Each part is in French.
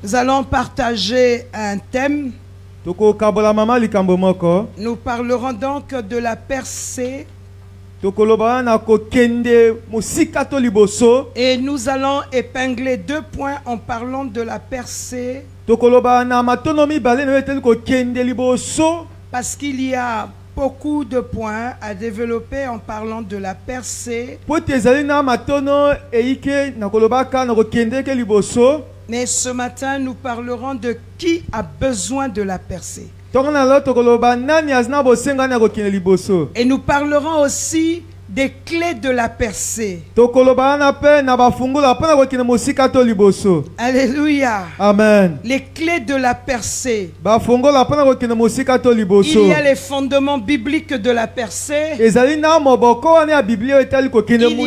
Nous allons partager un thème. Nous parlerons donc de la percée. Et nous allons épingler 2 points en parlant de la percée. Parce qu'il y a beaucoup de points à développer en parlant de la percée. Mais ce matin, nous parlerons de qui a besoin de la percée. Et nous parlerons aussi des clés de la percée. Alléluia. Amen. Les clés de la percée. Il y a les fondements bibliques de la percée. Il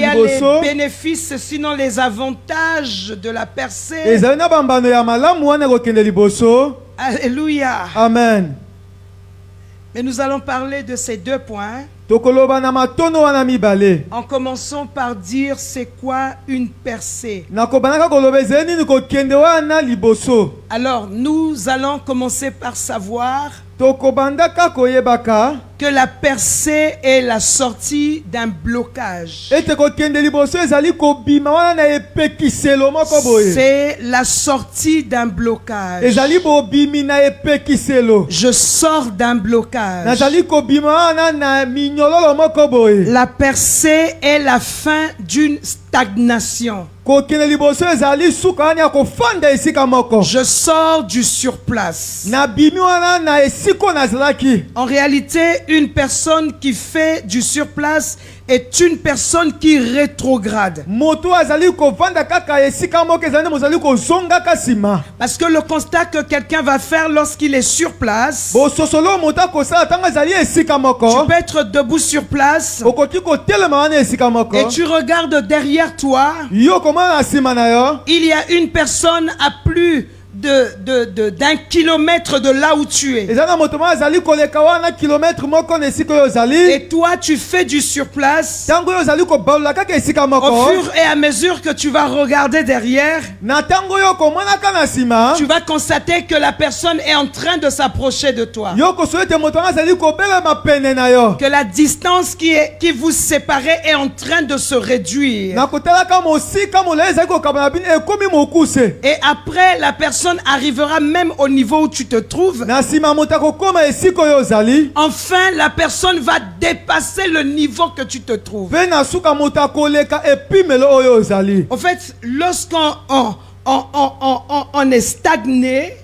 y a les bénéfices, sinon les avantages de la percée. Alléluia. Amen. Mais nous allons parler de ces 2 points. En commençant par dire c'est quoi une percée. Alors nous allons commencer par savoir que la percée est la sortie d'un blocage. C'est la sortie d'un blocage. Je sors d'un blocage. La percée est la fin d'une stagnation. Je sors du surplace. En réalité, une personne qui fait du surplace est une personne qui rétrograde. Parce que le constat que quelqu'un va faire lorsqu'il est sur place, tu peux être debout sur place et tu regardes derrière toi, il y a une personne à plus d'un kilomètre de là où tu es. Et toi tu fais du surplace. Au fur et à mesure que tu vas regarder derrière, tu vas constater que la personne est en train de s'approcher de toi. Que la distance qui vous séparait est en train de se réduire. Et après, la personne arrivera même au niveau où tu te trouves. Enfin, la personne va dépasser le niveau que tu te trouves. En fait, lorsqu'on est stagné,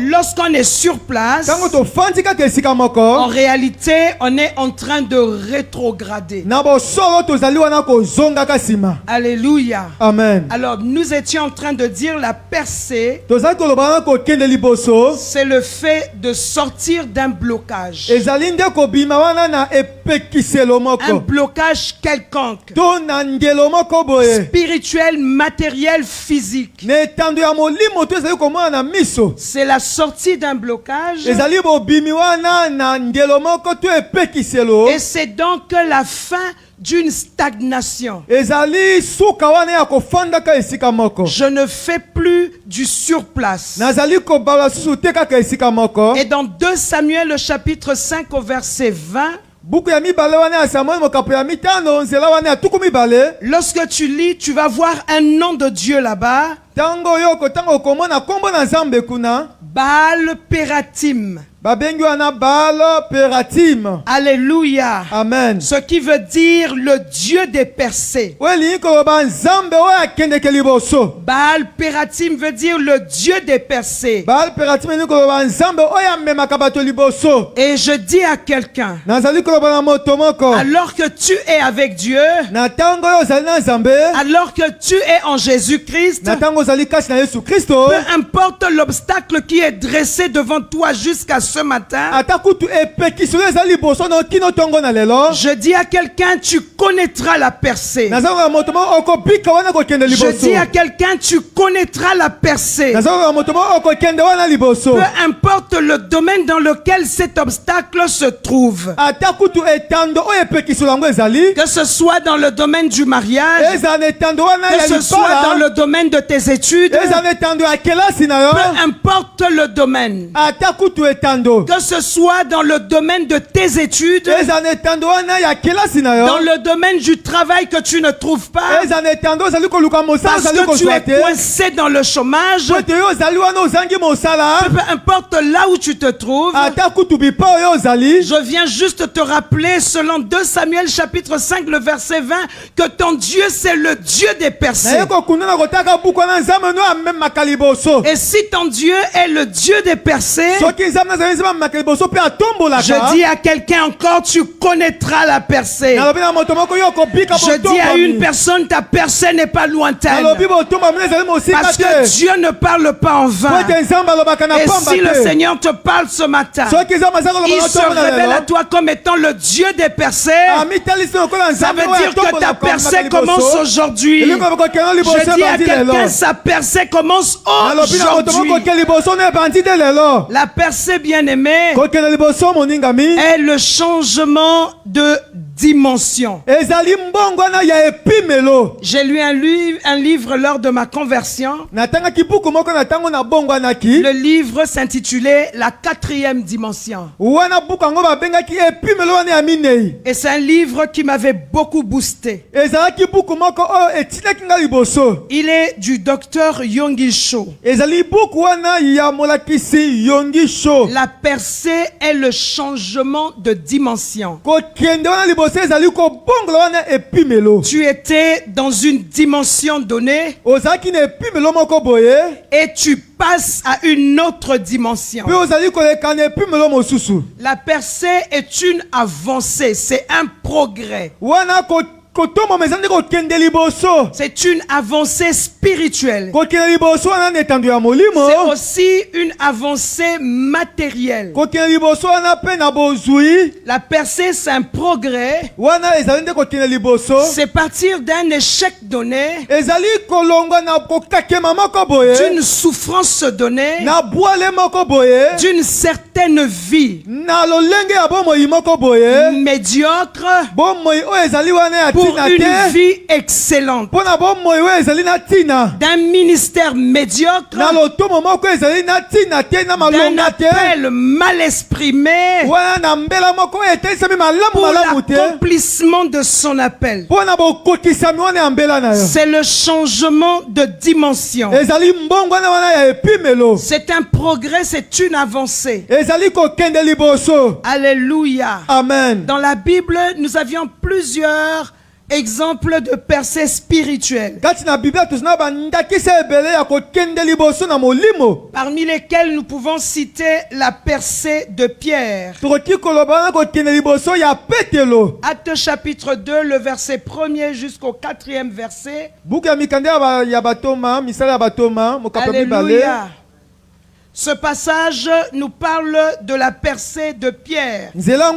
lorsqu'on est sur place, en réalité, on est en train de rétrograder. Alléluia. Amen. Alors, nous étions en train de dire la percée, c'est le fait de sortir d'un blocage. Un blocage quelconque. Spirituel, matériel, physique. C'est la sortie d'un blocage. Et c'est donc la fin d'une stagnation. Je ne fais plus du surplace. Et dans 2 Samuel, le chapitre 5 au verset 20, lorsque tu lis, tu vas voir un nom de Dieu là-bas. Baal Pératim. Alléluia. Amen. Ce qui veut dire le Dieu des percées. Baal Pératim veut dire le Dieu des percées. Et je dis à quelqu'un, alors que tu es avec Dieu, alors que tu es en Jésus-Christ, peu importe l'obstacle qui est dressé devant toi jusqu'à ce matin. Je dis à quelqu'un, tu connaîtras la percée. Je dis à quelqu'un, tu connaîtras la percée. Peu importe le domaine dans lequel cet obstacle se trouve. Que ce soit dans le domaine du mariage, que ce soit dans le domaine de tes études, peu importe le domaine, que ce soit dans le domaine de tes études, dans le domaine du travail que tu ne trouves pas, parce que tu es coincé dans le chômage, peu importe là où tu te trouves, je viens juste te rappeler selon 2 Samuel chapitre 5 le verset 20 que ton Dieu c'est le Dieu des percées. Et si ton Dieu est le Dieu des percées, je dis à quelqu'un encore, tu connaîtras la percée. Je dis à une personne, ta percée n'est pas lointaine. Parce que Dieu ne parle pas en vain. Et si le Seigneur te parle ce matin, il se révèle à toi comme étant le Dieu des percées. Ça veut dire que ta percée commence aujourd'hui. Je dis à quelqu'un, sa percée commence aujourd'hui. La percée, bien-aimée, est le changement de dimension. J'ai lu un livre lors de ma conversion. Le livre s'intitulait La 4e dimension. Et c'est un livre qui m'avait beaucoup boosté. Il est du docteur Yonggi Cho. La percée est le changement de dimension. Tu étais dans une dimension donnée et tu passes à une autre dimension. La percée est une avancée, c'est un progrès. C'est une avancée spirituelle. C'est aussi une avancée matérielle. La percée, c'est un progrès. C'est partir d'un échec donné, d'une souffrance donnée, d'une certaine vie médiocre pour une vie excellente, d'un ministère médiocre, d'un appel mal exprimé pour l'accomplissement de son appel. C'est le changement de dimension. C'est un progrès, c'est une avancée. Alléluia. Amen. Dans la Bible, nous avions plusieurs exemples de percées spirituelles, parmi lesquels nous pouvons citer la percée de Pierre. Acte chapitre 2, le verset 1er jusqu'au 4e verset. Alléluia. Ce passage nous parle de la percée de Pierre. La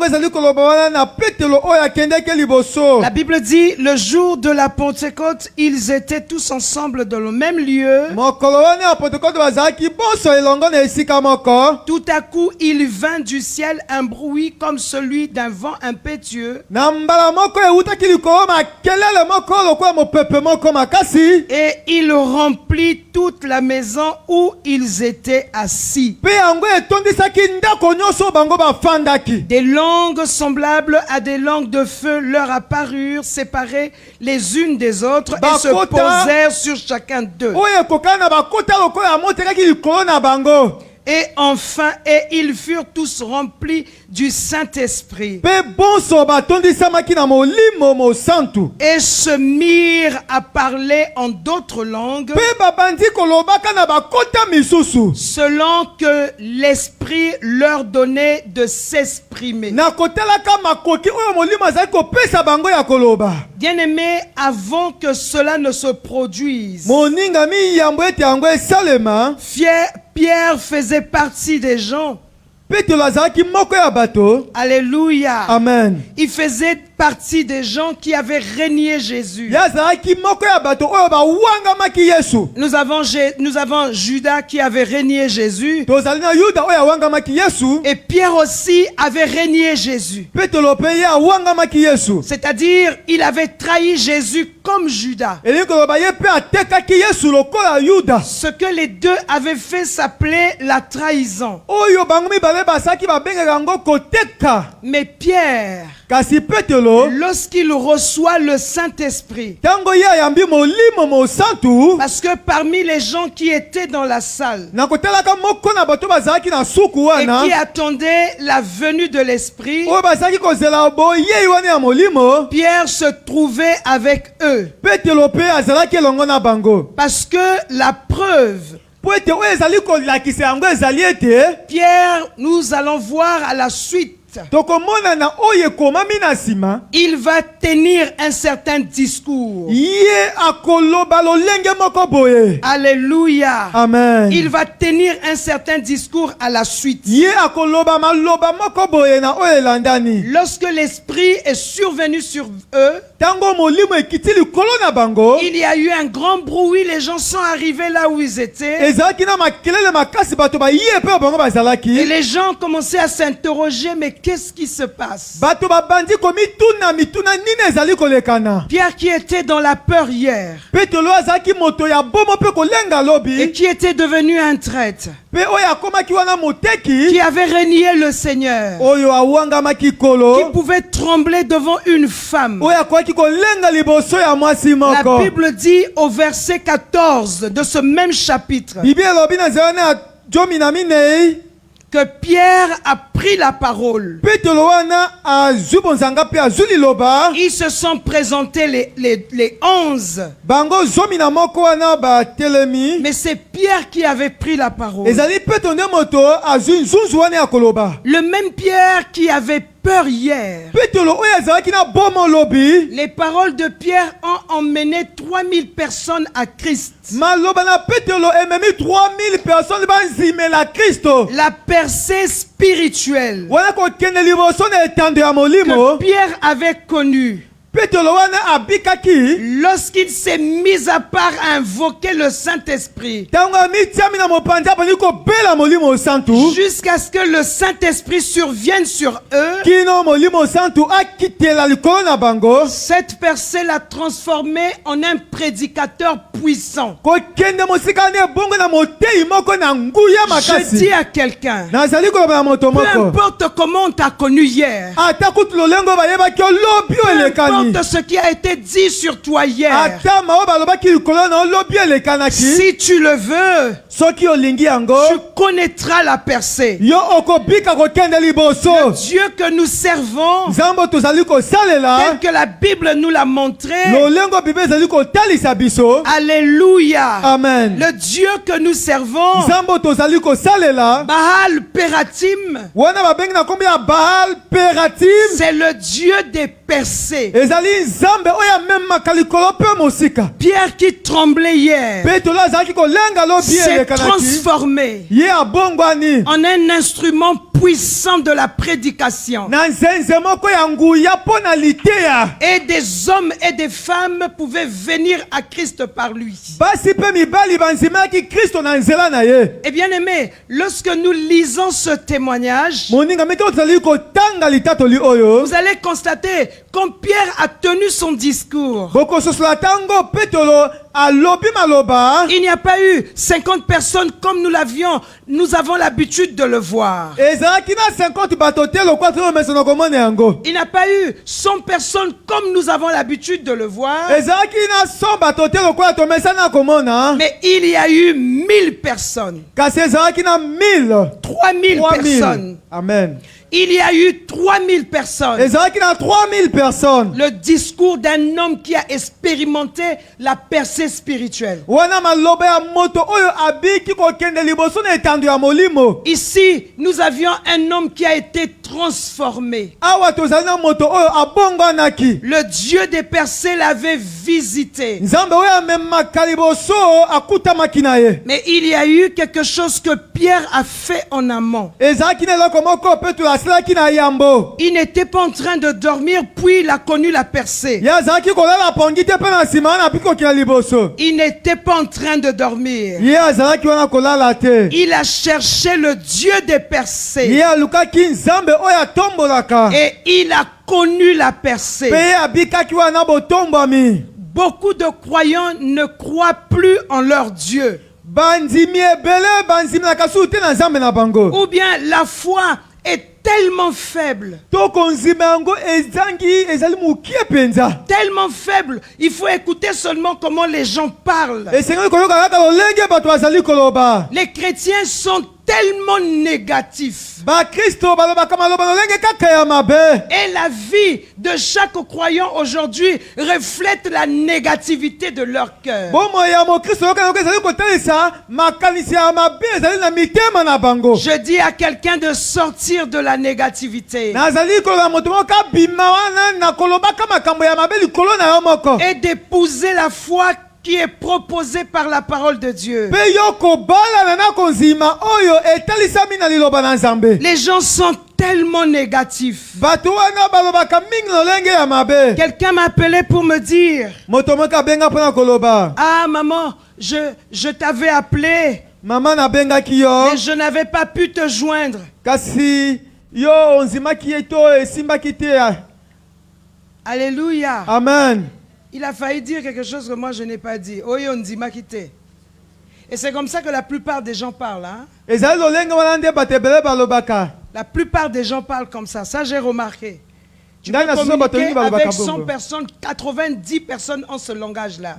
Bible dit, le jour de la Pentecôte, ils étaient tous ensemble dans le même lieu. Tout à coup, il vint du ciel un bruit comme celui d'un vent impétueux. Et il remplit toute la maison où ils étaient assis. Des langues semblables à des langues de feu leur apparurent, séparées les unes des autres, et se posèrent sur chacun d'eux. Et enfin, ils furent tous remplis du Saint-Esprit. Et se mirent à parler en d'autres langues, selon que l'Esprit leur donnait de s'exprimer. Bien-aimés, avant que cela ne se produise, Pierre faisait partie des gens Alléluia. Amen. Il faisait partie des gens qui avaient régné Jésus. Nous avons Judas qui avait régné Jésus. Et Pierre aussi avait régné Jésus. C'est-à-dire, il avait trahi Jésus comme Judas. Ce que les deux avaient fait s'appelait la trahison. Mais Pierre, lorsqu'il reçoit le Saint-Esprit, parce que parmi les gens qui étaient dans la salle et qui attendaient la venue de l'Esprit, Pierre se trouvait avec eux. Parce que la preuve, Pierre, nous allons voir à la suite, il va tenir un certain discours. Alléluia. Amen. Il va tenir un certain discours à la suite. Lorsque l'Esprit est survenu sur eux, il y a eu un grand bruit, les gens sont arrivés là où ils étaient. Et les gens commençaient à s'interroger, mais qu'est-ce qui se passe? Pierre qui était dans la peur hier et qui était devenu un traître, qui avait renié le Seigneur, qui pouvait trembler devant une femme. La Bible dit au verset 14 de ce même chapitre que Pierre a pris la parole. Ils se sont présentés les 11. Mais c'est Pierre qui avait pris la parole. Le même Pierre qui avait peur hier. Les paroles de Pierre ont emmené 3000 personnes à Christ. La percée spirituelle que Pierre avait connue, lorsqu'il s'est mis à part à invoquer le Saint-Esprit, jusqu'à ce que le Saint-Esprit survienne sur eux, cette percée l'a transformé en un prédicateur puissant. Je dis à quelqu'un, peu importe comment on t'a connu hier, de ce qui a été dit sur toi hier, si tu le veux, tu connaîtras la percée. Le Dieu que nous servons, tel que la Bible nous l'a montré, alléluia. Amen. Le Dieu que nous servons, Baal Peratim, c'est le Dieu des percées. Pierre qui tremblait hier s'est transformé en un instrument puissant de la prédication. Et des hommes et des femmes pouvaient venir à Christ par lui. Et bien aimé, lorsque nous lisons ce témoignage, vous allez constater quand Pierre a tenu son discours, il n'y a pas eu 50 personnes comme nous avons l'habitude de le voir. Il n'y a pas eu 100 personnes comme nous avons l'habitude de le voir. Mais il y a eu 1000 personnes. 3000 personnes. Amen. Il y a eu 3000 personnes. Le discours d'un homme qui a expérimenté la percée spirituelle. Ici, nous avions un homme qui a été transformé. Le Dieu des percées l'avait visité. Mais il y a eu quelque chose que Pierre Pierre a fait en amont. Il n'était pas en train de dormir, puis il a connu la percée. Il n'était pas en train de dormir. Il a cherché le Dieu des percées. Et il a connu la percée. Beaucoup de croyants ne croient plus en leur Dieu. Ou bien la foi est tellement faible. Tellement faible. Il faut écouter seulement comment les gens parlent. Les chrétiens sont tellement négatifs. Et la vie de chaque croyant aujourd'hui reflète la négativité de leur cœur. Je dis à quelqu'un de sortir de la négativité et d'épouser la foi qui est proposée par la parole de Dieu. Les gens sont tellement négatifs. Quelqu'un m'a appelé pour me dire: ah maman, je t'avais appelé, mais je n'avais pas pu te joindre. Alléluia. Amen. Il a failli dire quelque chose que moi je n'ai pas dit. Et c'est comme ça que la plupart des gens parlent. Hein? La plupart des gens parlent comme ça. Ça, j'ai remarqué. Tu peux communiquer avec 100 personnes, 90 personnes ont ce langage-là.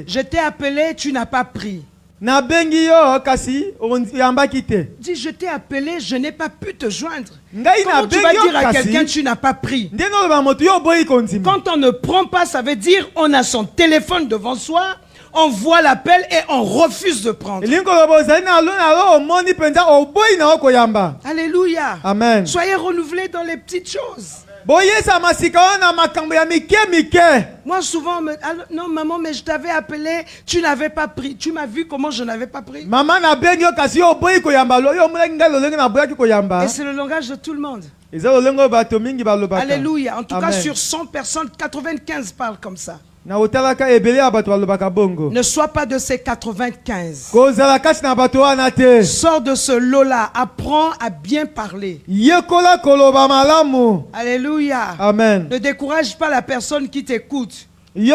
Je t'ai appelé, tu n'as pas pris. Dis, je t'ai appelé, je n'ai pas pu te joindre. Comment tu vas dire à quelqu'un tu n'as pas pris? Quand on ne prend pas, ça veut dire on a son téléphone devant soi, on voit l'appel et on refuse de prendre. Alléluia. Amen. Soyez renouvelés dans les petites choses. Moi souvent, non maman, mais je t'avais appelé, tu n'avais pas pris. Tu m'as vu comment je n'avais pas pris. Et c'est le langage de tout le monde. Alléluia. En tout cas, sur 100 personnes, 95 parlent comme ça. Ne sois pas de ces 95. Sors de ce lot-là. Apprends à bien parler. Alléluia. Amen. Ne décourage pas la personne qui t'écoute. Et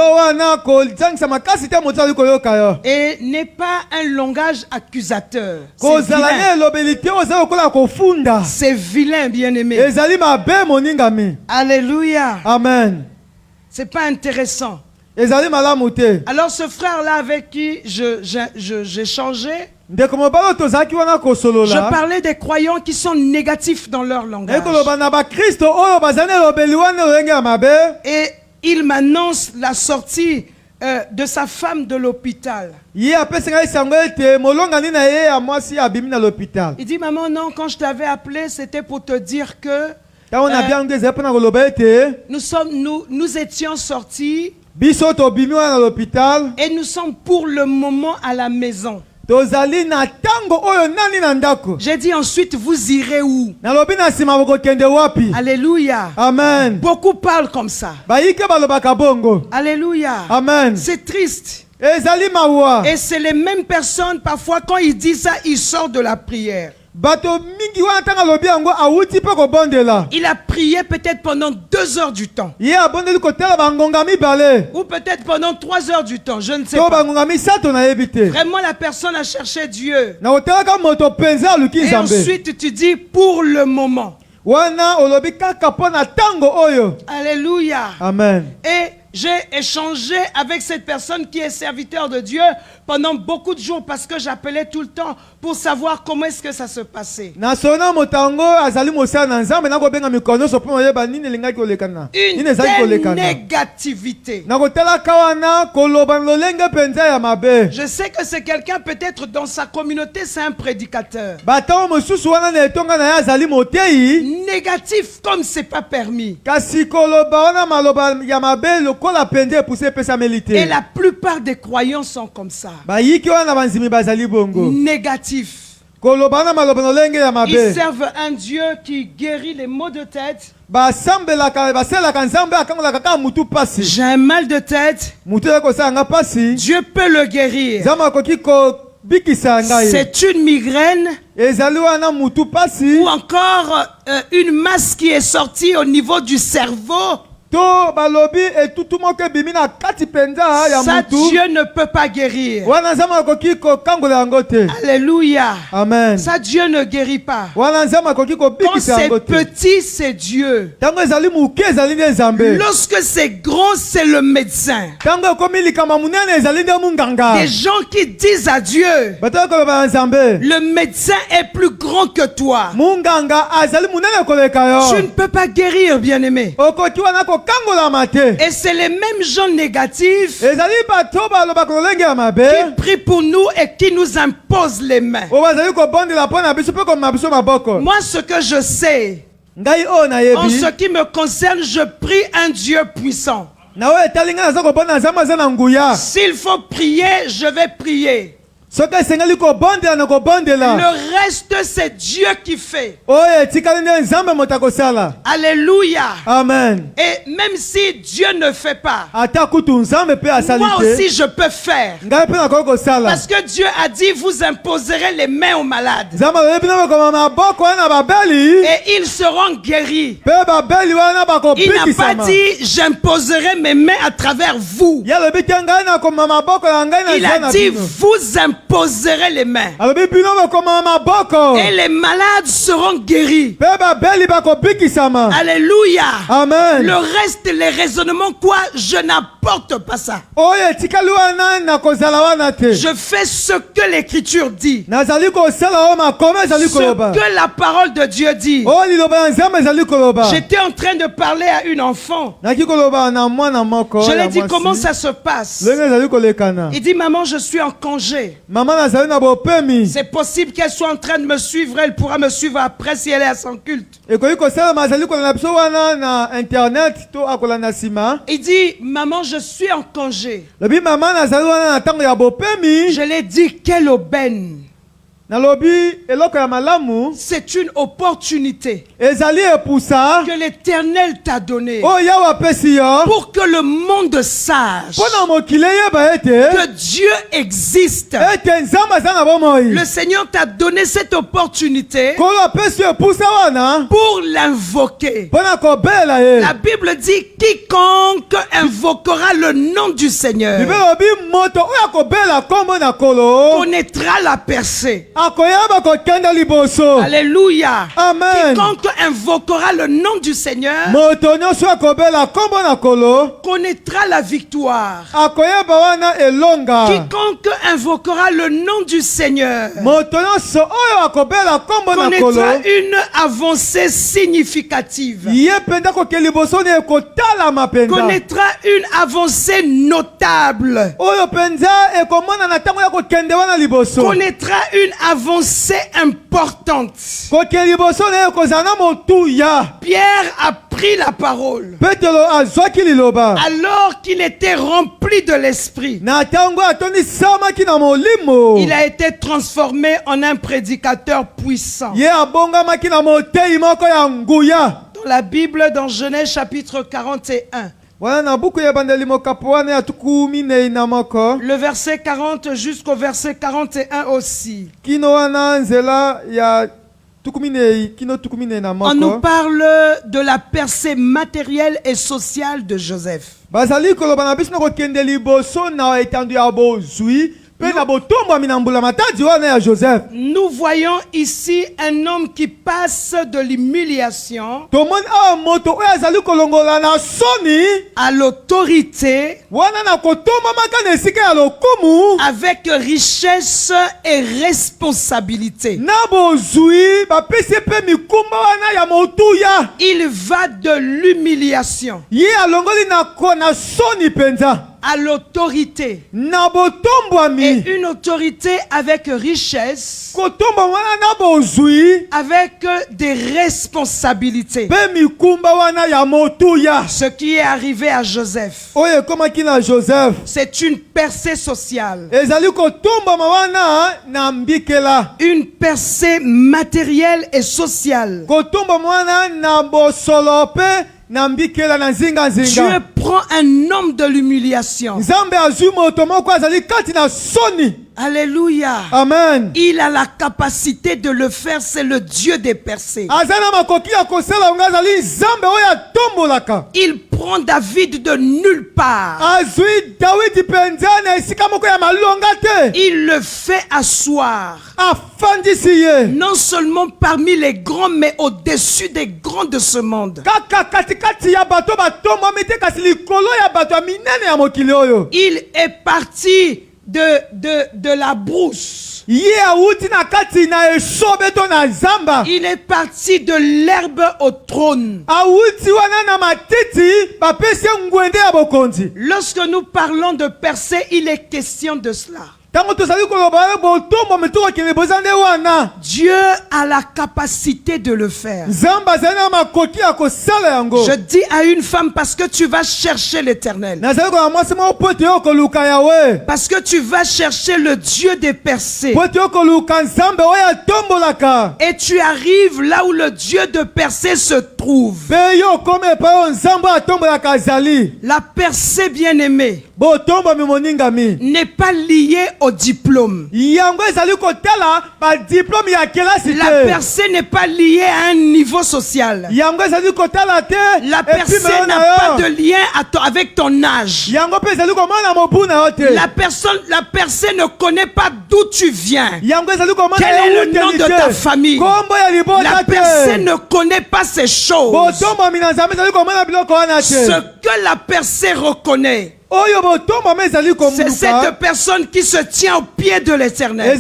n'est pas un langage accusateur. C'est vilain, bien-aimé. Alléluia. Amen. C'est pas intéressant. Alors ce frère-là avec qui j'ai changé, je parlais des croyants qui sont négatifs dans leur langage. Et il m'annonce la sortie de sa femme de l'hôpital. Il dit, maman, non, quand je t'avais appelé, c'était pour te dire que nous étions sortis et nous sommes pour le moment à la maison. J'ai dit ensuite, vous irez où? Alléluia. Amen. Beaucoup parlent comme ça. Alléluia. Amen. C'est triste. Et c'est les mêmes personnes, parfois quand ils disent ça, ils sortent de la prière. Il a prié peut-être pendant 2 heures du temps. Ou peut-être pendant 3 heures du temps, je ne sais pas. Vraiment la personne a cherché Dieu. Et ensuite tu dis pour le moment. Alléluia. Amen. Et j'ai échangé avec cette personne qui est serviteur de Dieu pendant beaucoup de jours parce que j'appelais tout le temps pour savoir comment est-ce que ça se passait. Une telle négativité. Je sais que c'est quelqu'un peut-être dans sa communauté, c'est un prédicateur. Négatif comme c'est pas permis. Et la plupart des croyants sont comme ça. Négatifs. Ils servent un Dieu qui guérit les maux de tête. J'ai un mal de tête. Dieu peut le guérir. C'est une migraine. Ou encore une masse qui est sortie au niveau du cerveau. Ça, Dieu ne peut pas guérir. Alléluia. Amen. Ça, Dieu ne guérit pas. Quand c'est petit, c'est Dieu. Lorsque c'est grand, c'est le médecin. Des gens qui disent à Dieu, le médecin est plus grand que toi. Tu ne peux pas guérir, bien-aimé. Et c'est les mêmes gens négatifs qui prient pour nous et qui nous imposent les mains. Moi, ce que je sais, en ce qui me concerne, je prie un Dieu puissant. S'il faut prier, je vais prier. Le reste, c'est Dieu qui fait. Alléluia. Amen. Et même si Dieu ne fait pas, moi aussi je peux faire. Parce que Dieu a dit, vous imposerez les mains aux malades. Et ils seront guéris. Il n'a pas dit, j'imposerai mes mains à travers vous. Il a dit, vous imposerez les mains. Et les malades seront guéris. Alléluia. Amen. Le reste, les raisonnements, quoi, je n'apporte pas ça. Je fais ce que l'Écriture dit. Ce que la parole de Dieu dit. J'étais en train de parler à une enfant. Je lui ai dit, comment ça se passe? Il dit, maman, je suis en congé. C'est possible qu'elle soit en train de me suivre. Elle pourra me suivre après si elle est à son culte. Il dit, maman, je suis en congé. Je lui ai dit, quelle aubaine. C'est une opportunité que l'Éternel t'a donnée pour que le monde sache que Dieu existe. Le Seigneur t'a donné cette opportunité pour l'invoquer. La Bible dit, quiconque invoquera le nom du Seigneur connaîtra la percée. Alléluia. Amen. Quiconque invoquera le nom du Seigneur connaîtra la victoire. Quiconque invoquera le nom du Seigneur connaîtra une avancée significative. Connaîtra une avancée notable. Connaîtra une avancée importante. Pierre a pris la parole alors qu'il était rempli de l'esprit. Il a été transformé en un prédicateur puissant. Dans la Bible, dans Genèse chapitre 41, le verset 40 jusqu'au verset 41 aussi. On nous parle de la percée matérielle et sociale de Joseph. Nous voyons ici un homme qui passe de l'humiliation à l'autorité avec richesse et responsabilité. Il va de l'humiliation à l'autorité. Et une autorité avec richesse. Avec des responsabilités. Ce qui est arrivé à Joseph. C'est une percée sociale. Une percée matérielle et sociale. Dieu prend un homme de l'humiliation. Alléluia. Amen. Il a la capacité de le faire, c'est le Dieu des percées. Il prend David de nulle part. Il le fait asseoir. Non seulement parmi les grands, mais au-dessus des grands de ce monde. Il est parti de la brousse. Il est parti de l'herbe au trône. Lorsque nous parlons de percée, il est question de cela. Dieu a la capacité de le faire. Je dis à une femme, parce que tu vas chercher l'Éternel. Parce que tu vas chercher le Dieu des percées. Et tu arrives là où le Dieu de percée se trouve. La percée bien-aimée n'est pas liée au diplôme. La percée n'est pas liée à un niveau social. La percée n'a pas de lien avec ton âge. La percée ne connaît pas d'où tu viens. Quel est le nom de ta famille? La percée ne connaît pas ces choses. Ce que la percée reconnaît, c'est cette personne qui se tient au pied de l'Éternel.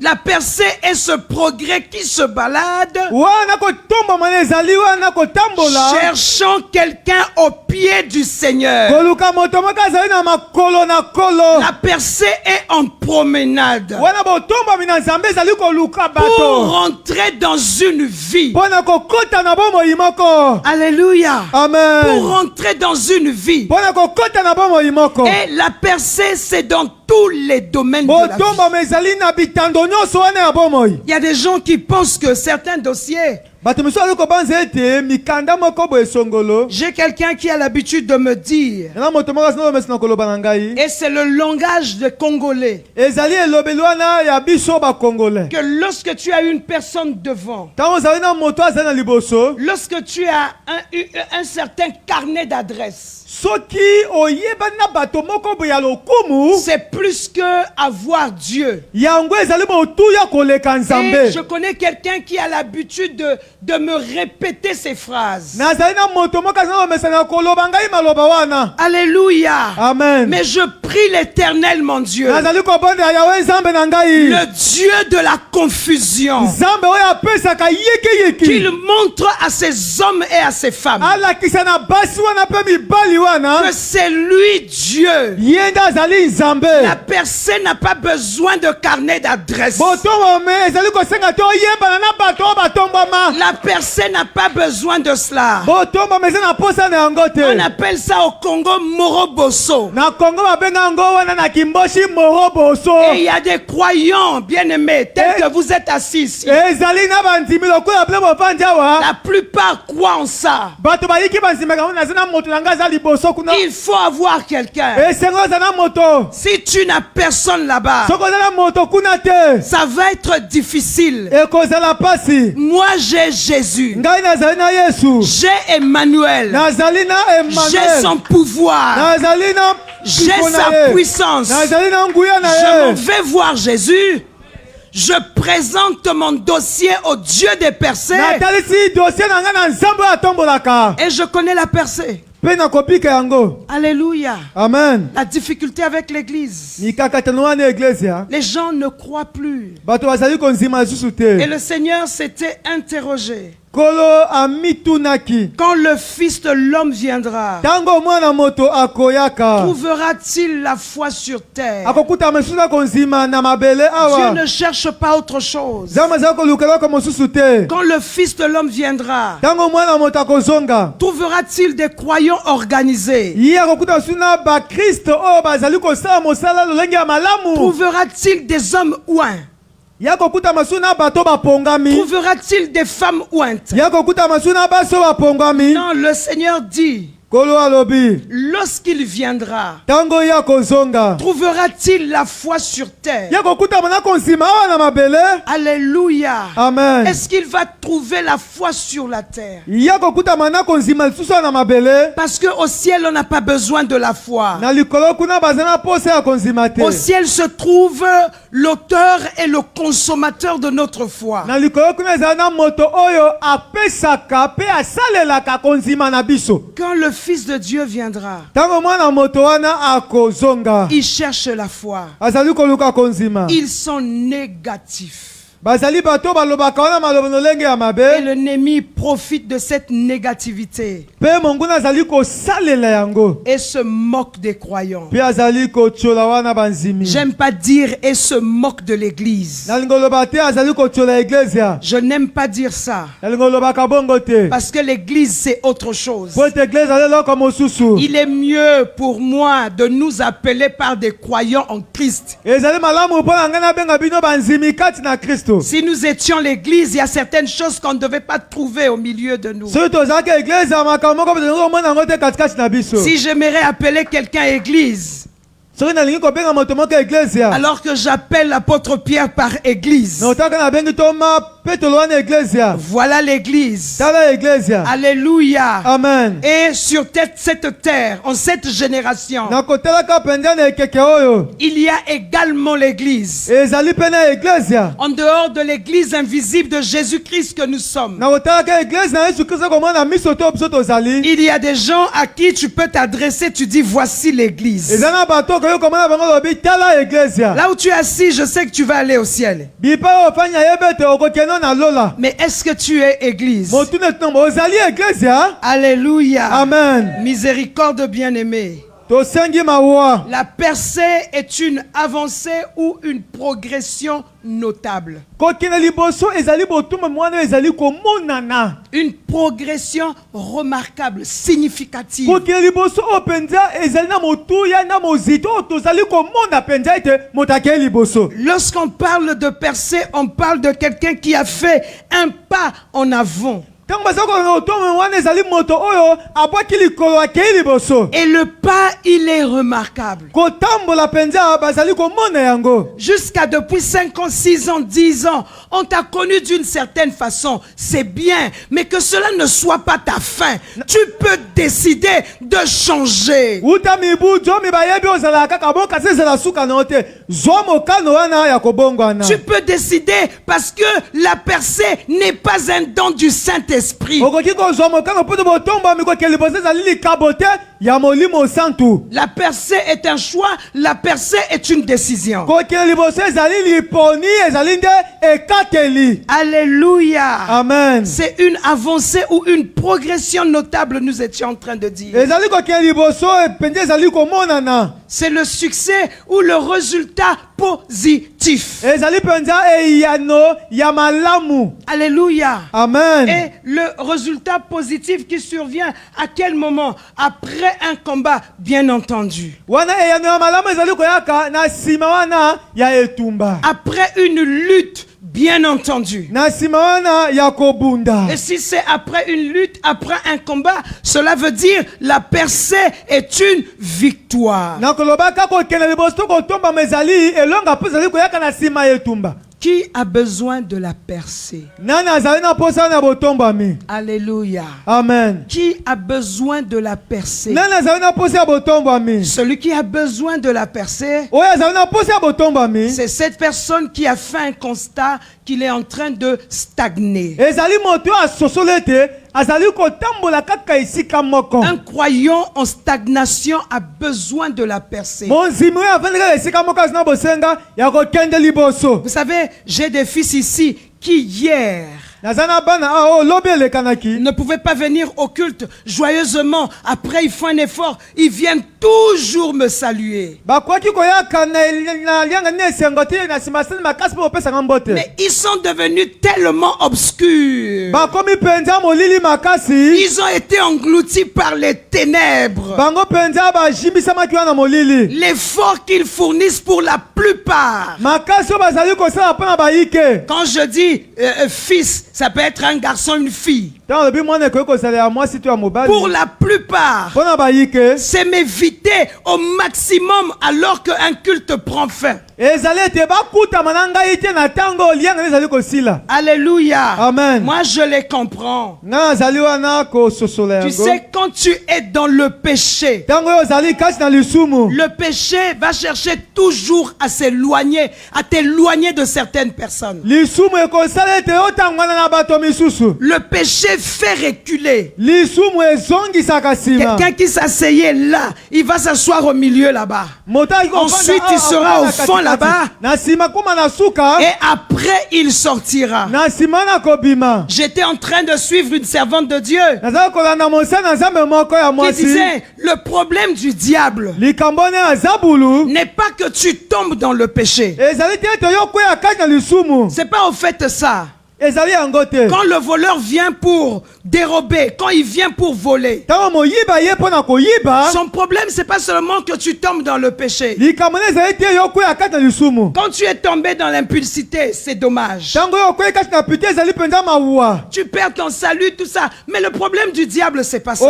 La percée est ce progrès qui se balade, cherchant quelqu'un au pied du Seigneur. La percée est en promenade pour rentrer dans une vie. Alléluia. Amen. Pour rentrer dans une vie. Et la percée, c'est dans tous les domaines de la vie. Il y a des gens qui pensent que certains dossiers, j'ai quelqu'un qui a l'habitude de me dire, et c'est le langage des Congolais, que lorsque tu as une personne devant, lorsque tu as un certain carnet d'adresses, c'est plus que avoir Dieu. Et je connais quelqu'un qui a l'habitude de me répéter ces phrases. Alléluia. Amen. Mais je prie l'Éternel, mon Dieu, le Dieu de la confusion, qu'il montre à ses hommes et à ses femmes que c'est lui Dieu. La percée n'a pas besoin de carnet d'adresse. La percée n'a pas besoin de cela. On appelle ça au Congo Moroboso. Et il y a des croyants bien-aimés tels que vous êtes assis ici. La plupart croient en ça. Il faut avoir quelqu'un. Si tu n'as personne là-bas, ça va être difficile. Moi j'ai Jésus. J'ai Emmanuel. J'ai son pouvoir. J'ai sa puissance. Je m'en vais voir Jésus. Je présente mon dossier au Dieu des percées. Et je connais la percée. Alléluia. Amen. La difficulté avec l'église, les gens ne croient plus. Et le Seigneur s'était interrogé. Quand le Fils de l'homme viendra, trouvera-t-il la foi sur terre? Dieu ne cherche pas autre chose. Quand le Fils de l'homme viendra, trouvera-t-il des croyants organisés? Trouvera-t-il des hommes oints? Trouvera-t-il des femmes ointes? Non, le Seigneur dit, lorsqu'il viendra, trouvera-t-il la foi sur terre? Alléluia. Amen. Est-ce qu'il va trouver la foi sur la terre? Parce qu'au ciel, on n'a pas besoin de la foi. Au ciel se trouve l'auteur et le consommateur de notre foi. Quand le Fils de Dieu viendra, il cherche la foi. Ils sont négatifs. Et l'ennemi profite de cette négativité et se moque des croyants. J'aime pas dire et se moque de l'église. Je n'aime pas dire ça. Parce que l'église c'est autre chose. Il est mieux pour moi de nous appeler par des croyants en Christ. Si nous étions l'église, il y a certaines choses qu'on ne devait pas trouver au milieu de nous. Si j'aimerais appeler quelqu'un église, alors que j'appelle l'apôtre Pierre par église, voilà l'église. Alléluia. Amen. Et sur cette terre, en cette génération, il y a également l'église. En dehors de l'église invisible de Jésus-Christ que nous sommes, il y a des gens à qui tu peux t'adresser, tu dis voici l'église. Là où tu es assis, je sais que tu vas aller au ciel. Mais est-ce que tu es église? Alléluia. Amen. Miséricorde bien-aimé. La percée est une avancée ou une progression notable. Une progression remarquable, significative. Lorsqu'on parle de percée, on parle de quelqu'un qui a fait un pas en avant. Et le pas, il est remarquable. Jusqu'à depuis 5 ans, 6 ans, 10 ans, on t'a connu d'une certaine façon. C'est bien, mais que cela ne soit pas ta fin. Tu peux décider de changer. Tu peux décider parce que la percée n'est pas un don du Saint-Esprit. La percée est un choix, la percée est une décision. Alléluia. Amen. C'est une avancée ou une progression notable, nous étions en train de dire. C'est le succès ou le résultat positif. Alléluia. Amen. Et le résultat positif qui survient à quel moment? Après un combat, bien entendu. Après une lutte, bien entendu. Et si c'est après une lutte, après un combat, cela veut dire la percée est une victoire. Qui a besoin de la percée? Alléluia. Amen. Qui a besoin de la percée? Celui qui a besoin de la percée, c'est cette personne qui a fait un constat qu'il est en train de stagner. Un croyant en stagnation a besoin de la percée. Vous savez, j'ai des fils ici qui hier ne pouvaient pas venir au culte joyeusement. Après, ils font un effort. Ils viennent toujours me saluer. Mais ils sont devenus tellement obscurs. Ils ont été engloutis par les ténèbres. L'effort qu'ils fournissent pour la plupart. Quand je dis fils, ça peut être un garçon, une fille. Pour la plupart, c'est m'éviter au maximum alors qu'un culte prend fin. Alléluia. Amen. Moi je les comprends. Tu sais, quand tu es dans le péché, le péché va chercher toujours à s'éloigner, à t'éloigner de certaines personnes. Le péché fait reculer. Quelqu'un qui s'asseyait là, il va s'asseoir au milieu là-bas. Ensuite, il sera au fond là-bas. Et après, il sortira. J'étais en train de suivre une servante de Dieu qui disait, le problème du diable n'est pas que tu tombes dans le péché. C'est pas au fait ça. Quand le voleur vient pour dérober, quand il vient pour voler, son problème c'est pas seulement que tu tombes dans le péché. Quand tu es tombé dans l'impulsité, c'est dommage. Tu perds ton salut, tout ça. Mais le problème du diable, c'est pas ça.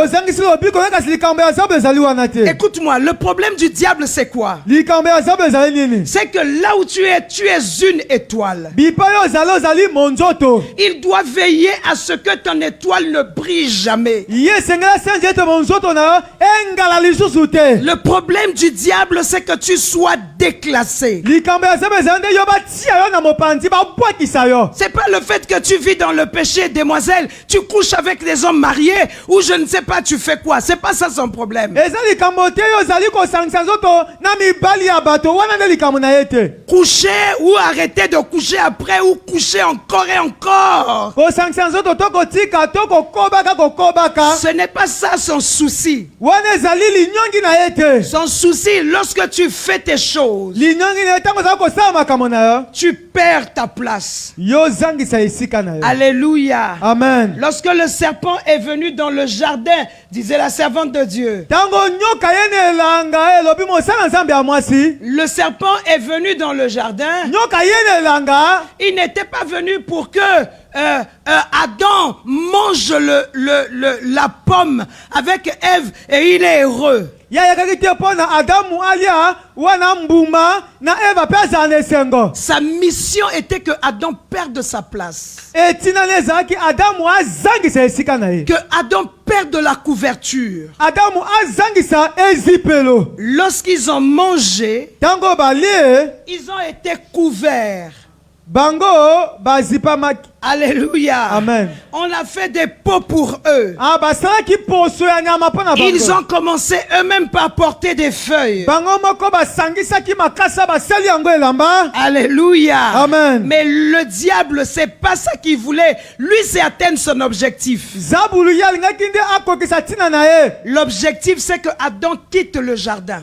Écoute-moi, le problème du diable, c'est quoi? C'est que là où tu es une étoile. Il doit veiller à ce que ton étoile ne brille jamais. Le problème du diable, c'est que tu sois déclassé. C'est pas le fait que tu vis dans le péché, demoiselle, tu couches avec des hommes mariés ou je ne sais pas, tu fais quoi. C'est pas ça son problème. Coucher ou arrêter de coucher après ou coucher encore et encore. Ce n'est pas ça son souci. Son souci, lorsque tu fais tes choses, tu perds ta place. Alléluia. Amen. Lorsque le serpent est venu dans le jardin, disait la servante de Dieu, le serpent est venu dans le jardin. Il n'était pas venu pour que Adam mange la pomme avec Ève et il est heureux. Sa mission était que Adam perde sa place. Que Adam perde la couverture. Lorsqu'ils ont mangé, ils ont été couverts. Alléluia. Amen. On a fait des pots pour eux. Ils ont commencé eux-mêmes par porter des feuilles. Alléluia. Amen. Mais le diable, c'est pas ça qu'il voulait. Lui, c'est atteindre son objectif. L'objectif, c'est que Adam quitte le jardin.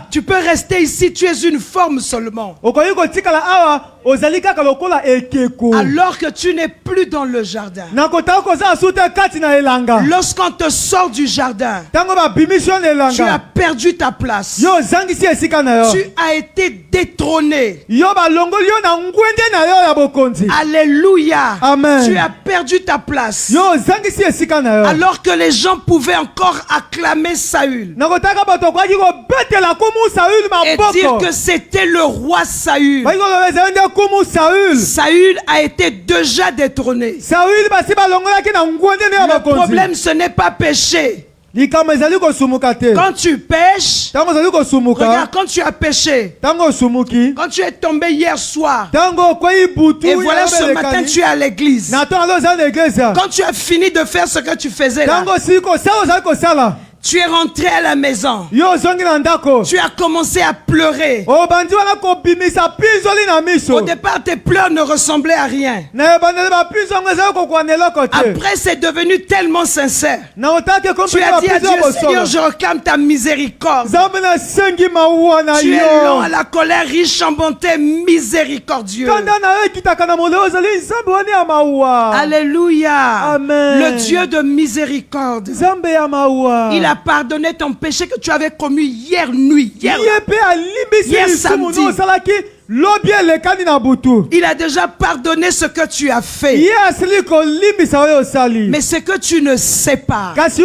Tu peux rester ici, tu es une forme seulement. Alors que tu n'es plus dans le jardin. Lorsqu'on te sort du jardin, tu as perdu ta place. Tu as été détrôné. Alléluia. Amen. Tu as perdu ta place. Alors que les gens pouvaient encore acclamer Saül et dire que c'était le roi Saül. Saül a été déjà détrôné. Le problème, ce n'est pas péché. Quand tu pêches, regarde, quand tu as péché, quand tu es tombé hier soir, et voilà ce matin tu es à l'église, quand tu as fini de faire ce que tu faisais là, Tu es rentré à la maison. Tu as commencé à pleurer. Au départ, tes pleurs ne ressemblaient à rien. Après, c'est devenu tellement sincère. Tu as dit à Dieu, Seigneur, je réclame ta miséricorde. Tu es lent à la colère, riche en bonté, miséricordieux. Alléluia. Amen. Le Dieu de miséricorde. Il a pardonné ton péché que tu avais commis hier nuit, hier samedi. Il a déjà pardonné ce que tu as fait. Mais ce que tu ne sais pas, c'est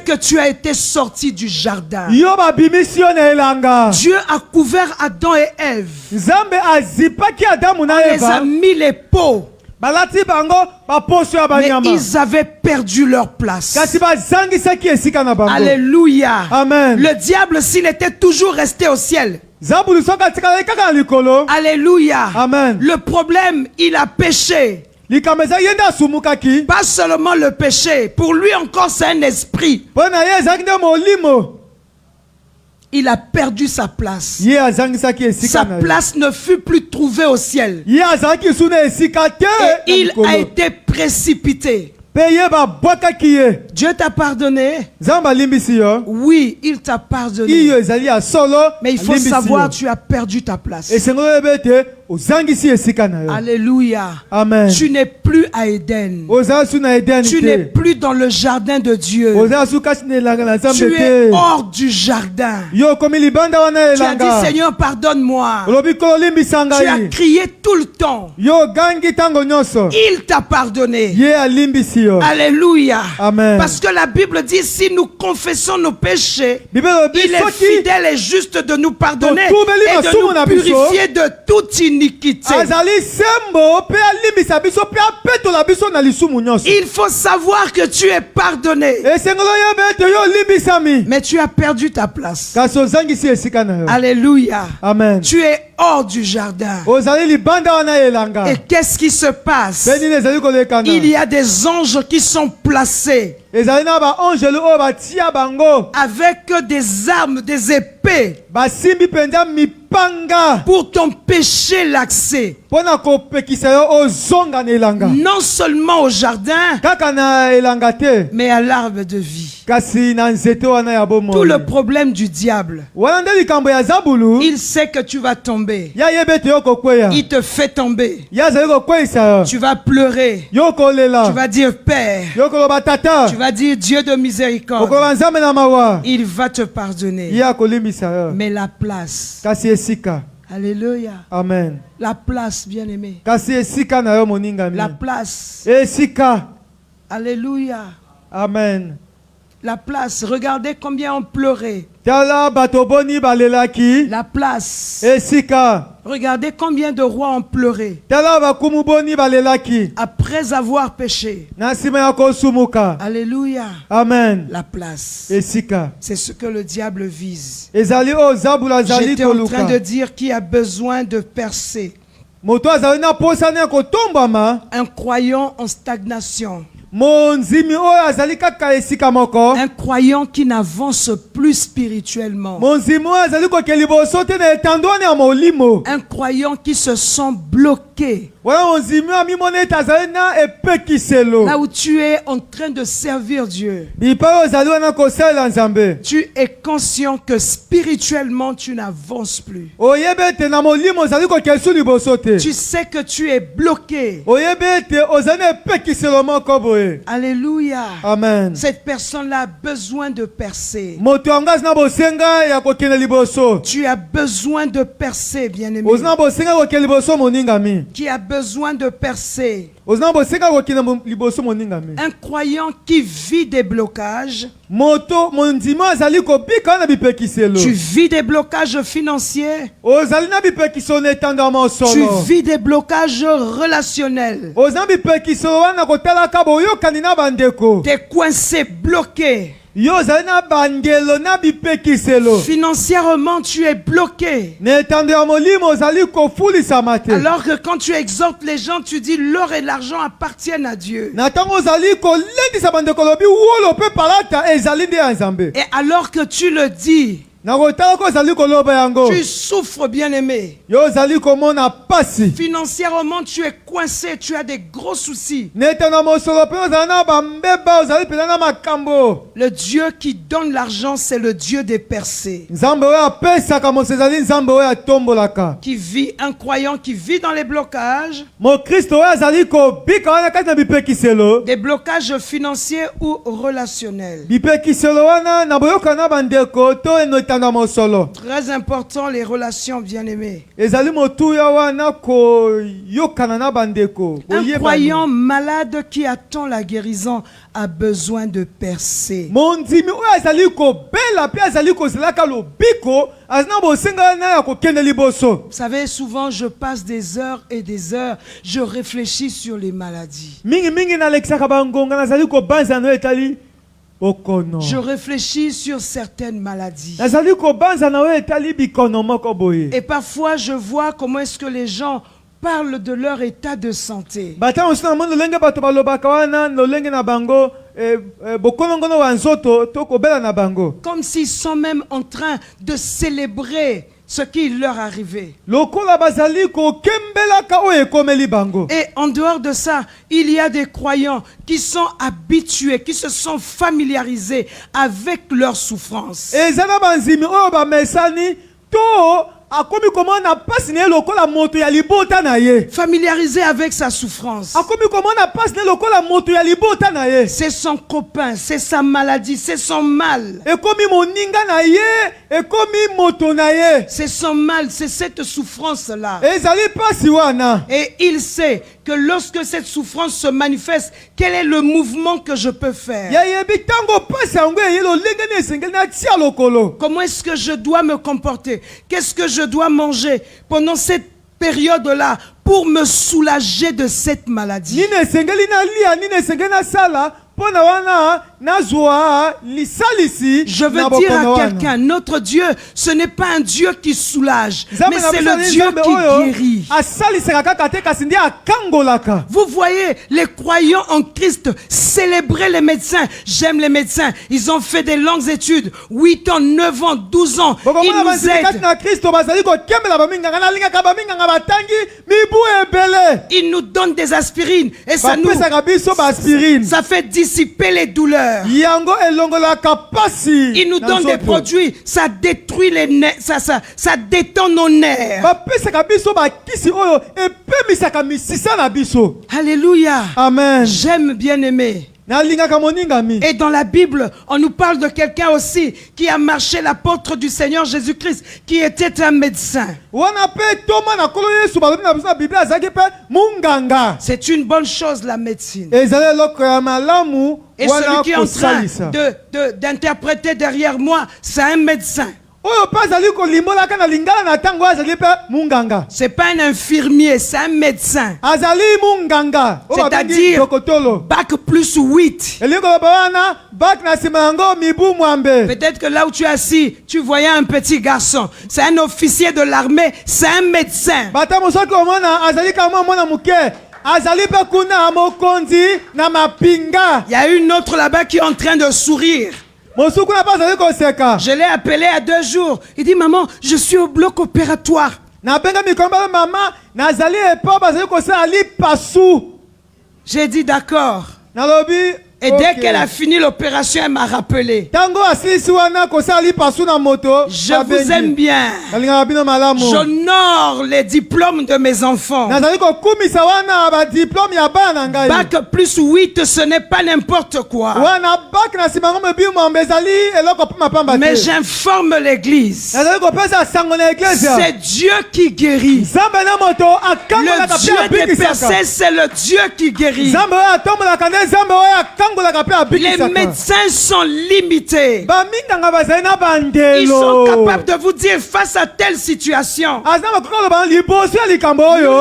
que tu as été sorti du jardin. Dieu a couvert Adam et Ève. On les a mis les peaux. Mais ils avaient perdu leur place. Alléluia. Amen. Le diable, s'il était toujours resté au ciel, alléluia. Amen. Le problème, il a péché. Pas seulement le péché. Pour lui encore, c'est un esprit. Il a perdu sa place. Sa place ne fut plus trouvée au ciel. Et il a été précipité. Dieu t'a pardonné. Oui, il t'a pardonné. Mais il faut savoir, tu as perdu ta place. Alléluia. Amen. Tu n'es plus à Éden. Tu n'es plus dans le jardin de Dieu. Tu es hors du jardin. Tu as dit, Seigneur, pardonne-moi. Tu as crié tout le temps. Il t'a pardonné. Alléluia. Amen. Parce que la Bible dit, si nous confessons nos péchés, il est fidèle et juste de nous pardonner et de nous purifier de toute iniquité. Il faut savoir que tu es pardonné. Mais tu as perdu ta place. Alléluia. Amen. Tu es hors du jardin. Et qu'est-ce qui se passe? Il y a des anges qui sont placés avec des armes, des épées pour t'empêcher l'accès. Non seulement au jardin, mais à l'arbre de vie. Tout le problème du diable, il sait que tu vas tomber. Il te fait tomber. Tu vas pleurer. Tu vas dire Père. Tu vas dire Dieu de miséricorde. Il va te pardonner. Mais la place. Alléluia. Amen. La place, bien-aimé. La place. Alléluia. Amen. La place, regardez combien on pleurait. La place. Regardez combien de rois ont pleuré après avoir péché. Alléluia. Amen. La place. C'est ce que le diable vise. J'étais en train de dire qui a besoin de percer. Un croyant en stagnation. Un croyant qui n'avance plus spirituellement. Un croyant qui se sent bloqué. Là où tu es en train de servir Dieu, tu es conscient que spirituellement tu n'avances plus. Tu sais que tu es bloqué. Alléluia. Amen. Cette personne-là a besoin de percer. Tu as besoin de percer, bien-aimé. Qui a besoin de percer. Un croyant qui vit des blocages. Tu vis des blocages financiers. Tu vis des blocages relationnels. Tu es coincé, bloqué. Financièrement, tu es bloqué. Alors que quand tu exhortes les gens, tu dis l'or et l'argent appartiennent à Dieu. Et alors que tu le dis, tu souffres, bien-aimé. Financièrement, tu es coincé, tu as des gros soucis. Le Dieu qui donne l'argent, c'est le Dieu des percés. Qui vit, un croyant qui vit dans les blocages. Des blocages financiers ou relationnels. Très important, les relations, bien-aimés. Un croyant malade qui attend la guérison a besoin de percer. Vous savez, souvent je passe des heures et des heures, je réfléchis sur les maladies. Je réfléchis sur certaines maladies. Et parfois je vois comment est-ce que les gens parlent de leur état de santé. Comme s'ils sont même en train de célébrer ce qui leur arrivait. Et en dehors de ça, il y a des croyants qui sont habitués, qui se sont familiarisés avec leur souffrance. Familiarisé avec sa souffrance. C'est son copain, c'est sa maladie, c'est son mal. C'est son mal, c'est cette souffrance-là. Et il sait que lorsque cette souffrance se manifeste, quel est le mouvement que je peux faire? Comment est-ce que je dois me comporter? Qu'est-ce que je dois manger pendant cette période-là pour me soulager de cette maladie? Je veux dire à quelqu'un, notre Dieu, ce n'est pas un Dieu qui soulage, mais c'est le Dieu qui guérit. Vous voyez les croyants en Christ célébrer les médecins. J'aime les médecins. Ils ont fait des longues études, 8 ans, 9 ans, 12 ans. Ils nous aident. Ils nous donnent des aspirines et ça fait dissiper les douleurs. Ils nous donnent des produits, ça détruit les nerfs, ça détend nos nerfs. Alléluia. Amen. J'aime, bien-aimé. Et dans la Bible, on nous parle de quelqu'un aussi qui a marché l'apôtre du Seigneur Jésus-Christ, qui était un médecin. C'est une bonne chose, la médecine. Et celui qui est en train d'interpréter derrière moi, c'est un médecin. C'est pas un infirmier, c'est un médecin. C'est-à-dire bac plus 8. Peut-être que là où tu es assis, tu voyais un petit garçon. C'est un officier de l'armée, c'est un médecin. Il y a une autre là-bas qui est en train de sourire. Je l'ai appelé à 2 jours. Il dit, maman, je suis au bloc opératoire. J'ai dit, d'accord. Et dès qu'elle a fini l'opération, elle m'a rappelé. Je vous aime bien. J'honore les diplômes de mes enfants. Bac plus 8, ce n'est pas n'importe quoi. Mais j'informe l'église. C'est Dieu qui guérit. Le Dieu des percés, c'est le Dieu qui guérit. Les médecins sont limités. Ils sont capables de vous dire face à telle situation, nous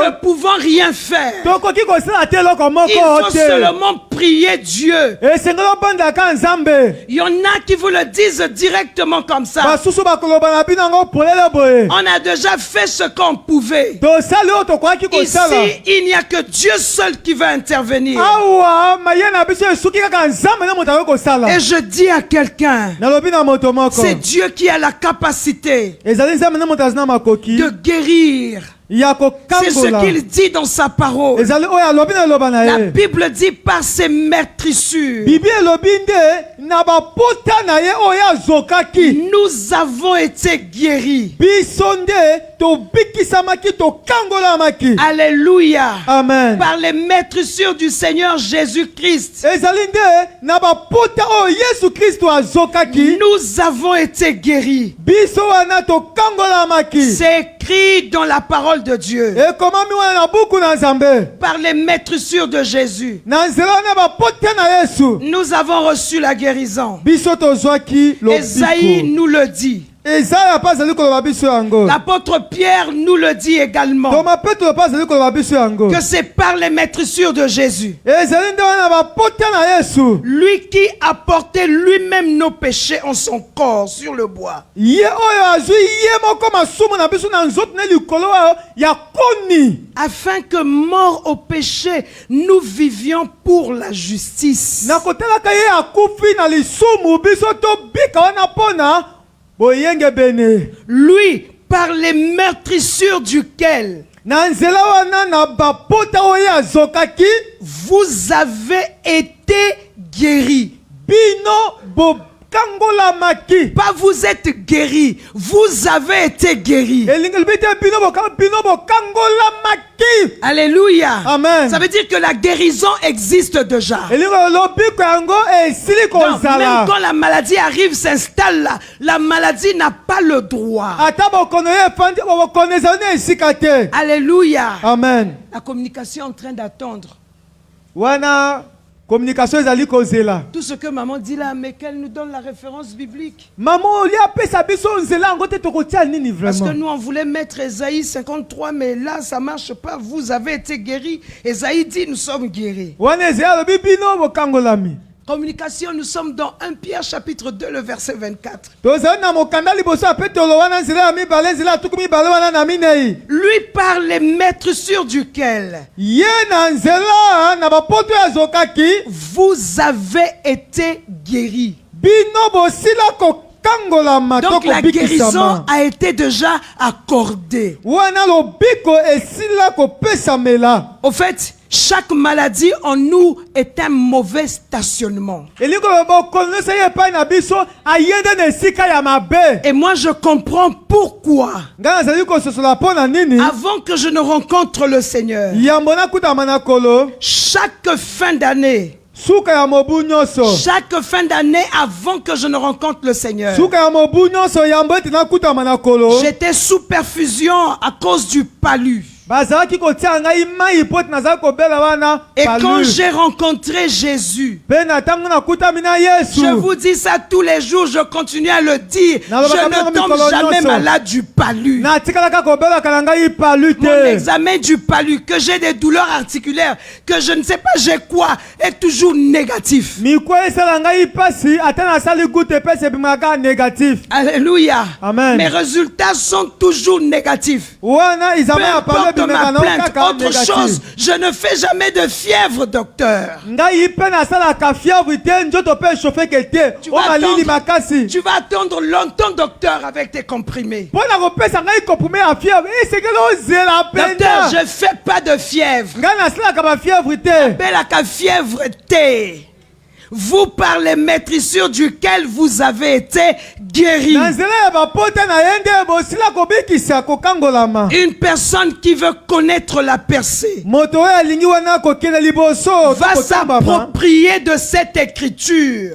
ne pouvons rien faire. Il faut seulement prier Dieu. Il y en a qui vous le disent directement comme ça. On a déjà fait ce qu'on pouvait. Ici, il n'y a que Dieu seul qui va intervenir. Et je dis à quelqu'un, c'est Dieu qui a la capacité de guérir. C'est ce qu'il dit dans sa parole. La Bible dit par ses meurtrissures nous avons été guéris. Alléluia. Amen. Par les meurtrissures du Seigneur Jésus-Christ nous avons été guéris. C'est écrit dans la parole de Dieu. Par les meurtrissures de Jésus nous avons reçu la guérison. Ésaïe nous le dit. L'apôtre Pierre nous le dit également, que c'est par les meurtrissures de Jésus, lui qui a porté lui-même nos péchés en son corps sur le bois, afin que mort au péché nous vivions pour la justice. Lui, par les meurtrissures duquel vous avez été guéris. Pas vous êtes guéris, vous avez été guéris. Alléluia. Amen. Ça veut dire que la guérison existe déjà. Donc, même quand la maladie arrive, s'installe là, la maladie n'a pas le droit. Alléluia. Amen. La communication est en train d'attendre. Communication ezali kozela. Tout ce que maman dit là, mais qu'elle nous donne la référence biblique. Maman oli apesa biso nzela ngote tokotia nini vraiment? Parce que nous on voulait mettre Ésaïe 53, mais là ça marche pas. Vous avez été guéris. Ésaïe dit nous sommes guéris. Wana ezela lobi bino bokangolami. Communication, nous sommes dans 1 Pierre chapitre 2, le verset 24. Lui par les meurtrissures duquel vous avez été guéris. Donc la guérison a été déjà accordée. Au fait, chaque maladie en nous est un mauvais stationnement. Et moi je comprends pourquoi. Avant que je ne rencontre le Seigneur, chaque fin d'année, avant que je ne rencontre le Seigneur, j'étais sous perfusion à cause du palu. Et quand j'ai rencontré Jésus, je vous dis ça tous les jours, je continue à le dire, je ne tombe jamais malade du palu. Mon examen du palu, que j'ai des douleurs articulaires, que je ne sais pas j'ai quoi, est toujours négatif. Alléluia. Amen. Mes résultats sont toujours négatifs. Peu importe ma plainte, autre chose, je ne fais jamais de fièvre, docteur. Tu vas attendre longtemps, docteur, avec tes comprimés. Docteur, je ne fais pas de fièvre. Belle fièvre thé. Vous par les meurtrissures duquel vous avez été guéris. Une personne qui veut connaître la percée va s'approprier de cette écriture.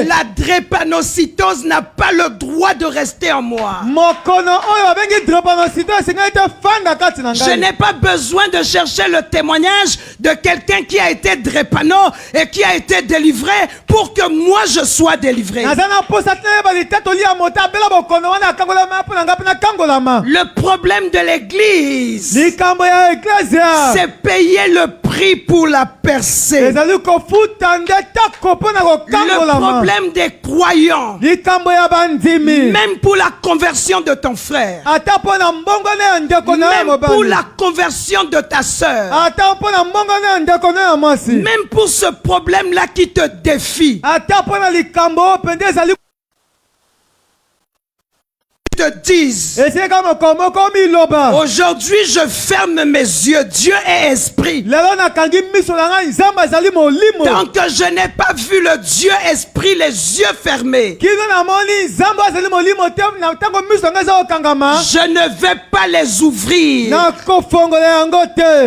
La drépanocytose n'a pas le droit de rester en moi. Je n'ai pas besoin de chercher le témoignage de quelqu'un qui a été drépano et qui a été délivré pour que moi je sois délivré. Le problème de l'église, c'est payer le prix prie pour la percée. Le problème des croyants, même pour la conversion de ton frère, même pour la conversion de ta sœur, même pour ce problème-là qui te défie, te disent, aujourd'hui je ferme mes yeux, Dieu est esprit. Tant que je n'ai pas vu le Dieu esprit les yeux fermés, je ne vais pas les ouvrir.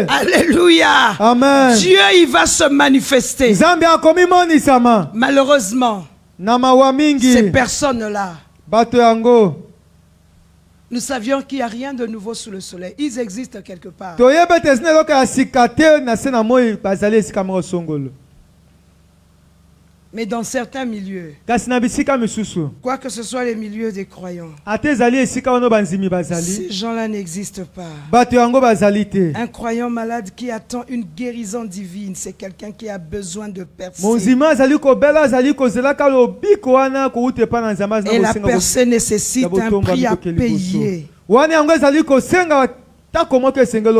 Alléluia. Amen. Dieu il va se manifester. Malheureusement, ces personnes-là, nous savions qu'il n'y a rien de nouveau sous le soleil. Ils existent quelque part. Mais dans certains milieux, quoi que ce soit les milieux des croyants, ces gens-là n'existent pas. Un croyant malade qui attend une guérison divine, c'est quelqu'un qui a besoin de percer. Et la percée nécessite un prix à payer.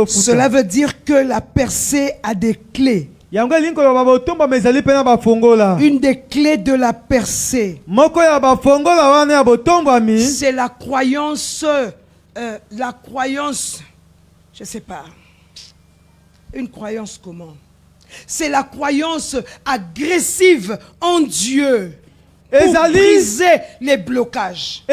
Cela veut dire que la percée a des clés. Une des clés de la percée, c'est la croyance, je ne sais pas, une croyance comment? C'est la croyance agressive en Dieu pour briser les blocages.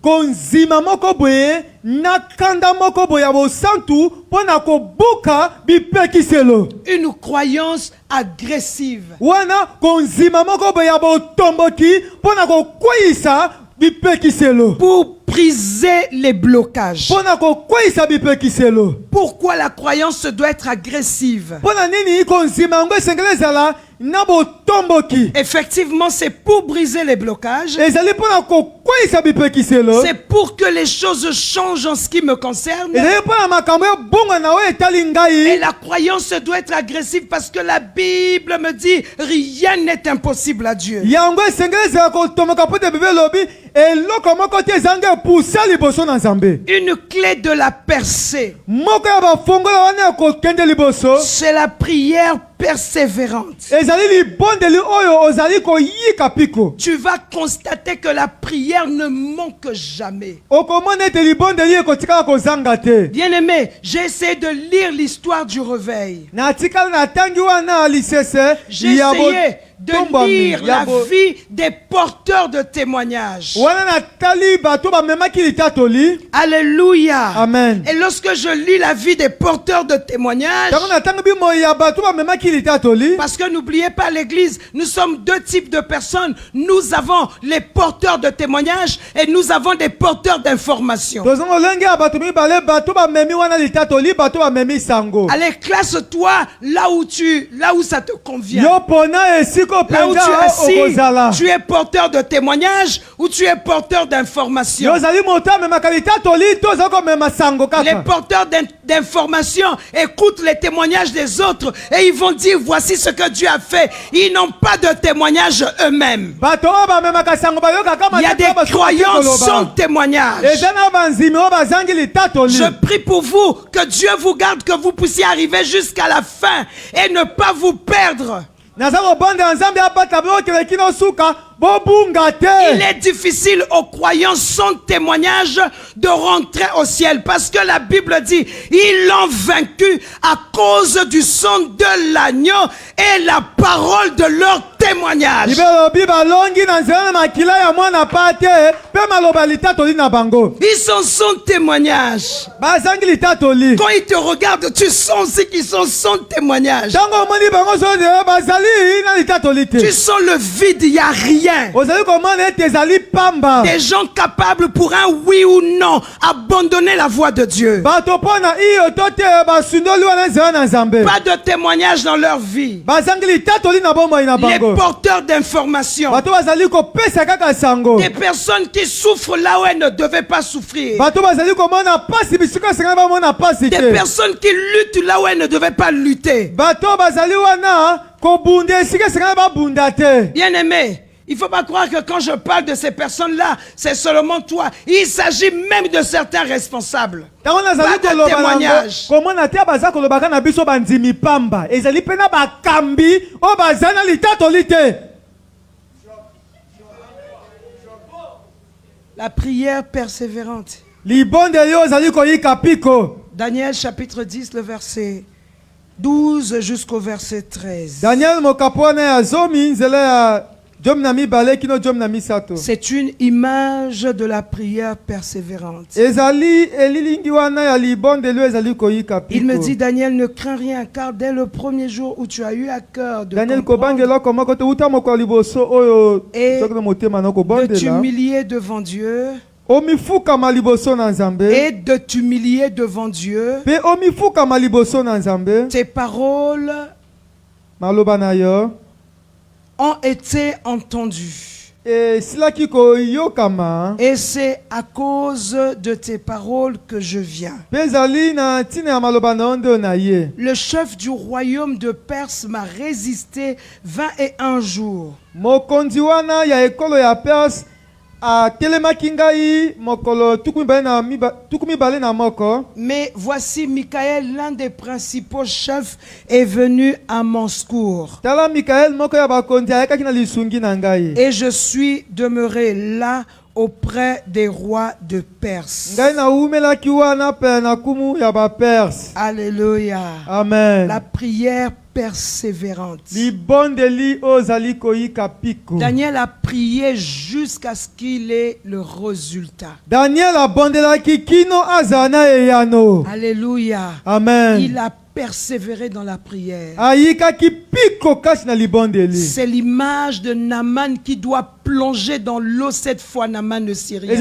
Konzima moko boye nakanda moko boya bo santu pona ko buka bipekiselo. Une croyance agressive. Wana konzima moko boya bo tomboki pona ko kwisa bipekiselo. Pour briser les blocages. Pona ko kwisa bipekiselo. Pourquoi la croyance doit être agressive? Pona nini konzima ngwe sengelezala. Effectivement, c'est pour briser les blocages. C'est pour que les choses changent en ce qui me concerne. Et la croyance doit être agressive parce que la Bible me dit rien n'est impossible à Dieu. Une clé de la percée, c'est la prière persévérante. Tu vas constater que la prière ne manque jamais. Bien-aimé, j'ai essayé de lire l'histoire du réveil. J'ai essayé de lire la vie des porteurs de témoignages. Alléluia. Amen. Et lorsque je lis la vie des porteurs de témoignages, parce que n'oubliez pas l'église, nous sommes deux types de personnes. Nous avons les porteurs de témoignages et nous avons des porteurs d'informations. Allez, classe-toi là où ça te convient. Là où tu es assis, tu es porteur de témoignages ou tu es porteur d'informations. Les porteurs d'informations écoutent les témoignages des autres et ils vont dire voici ce que Dieu a fait. Ils n'ont pas de témoignage eux-mêmes. Il y a des croyants sans témoignage. Je prie pour vous que Dieu vous garde, que vous puissiez arriver jusqu'à la fin et ne pas vous perdre. Il est difficile aux croyants sans témoignage de rentrer au ciel parce que la Bible dit ils l'ont vaincu à cause du sang de l'agneau et la parole de leur témoignage. Ils sont sans témoignage. Quand ils te regardent, tu sens aussi qu'ils sont sans témoignage. Tu sens le vide, il n'y a rien. Des gens capables pour un oui ou non abandonner la voie de Dieu. Pas de témoignage dans leur vie. Les porteurs d'informations. Des personnes qui souffrent là où elles ne devaient pas souffrir. Des personnes qui luttent là où elles ne devaient pas lutter. Bien-aimé, il ne faut pas croire que quand je parle de ces personnes-là, c'est seulement toi. Il s'agit même de certains responsables. Pas de témoignage. La prière persévérante. Daniel chapitre 10, le verset 12 jusqu'au verset 13. C'est une image de la prière persévérante. Il me dit, Daniel, ne crains rien, car dès le premier jour où tu as eu à cœur de t'humilier devant Dieu, et de t'humilier devant Dieu, tes paroles ont été entendues. Et c'est à cause de tes paroles que je viens. Le chef du royaume de Perse m'a résisté 21 jours. Mais voici Michael, l'un des principaux chefs, est venu à mon secours. Et je suis demeuré là auprès des rois de Perse. Alléluia. Amen. La prière persévérante. Daniel a prié jusqu'à ce qu'il ait le résultat. Alléluia. Amen. Il a persévéré dans la prière. C'est l'image de Naaman qui doit plonger dans l'eau cette fois. Naaman ne sait rien.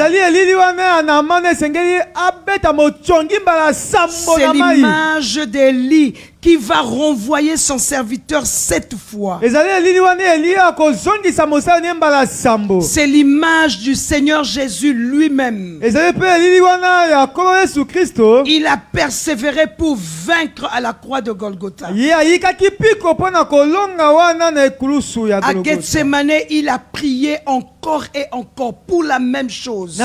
C'est l'image d'Élie qui va renvoyer son serviteur 7 fois. C'est l'image du Seigneur Jésus lui-même. Il a persévéré pour vaincre à la croix de Golgotha. À Gethsemane, il a prié encore et encore pour la même chose.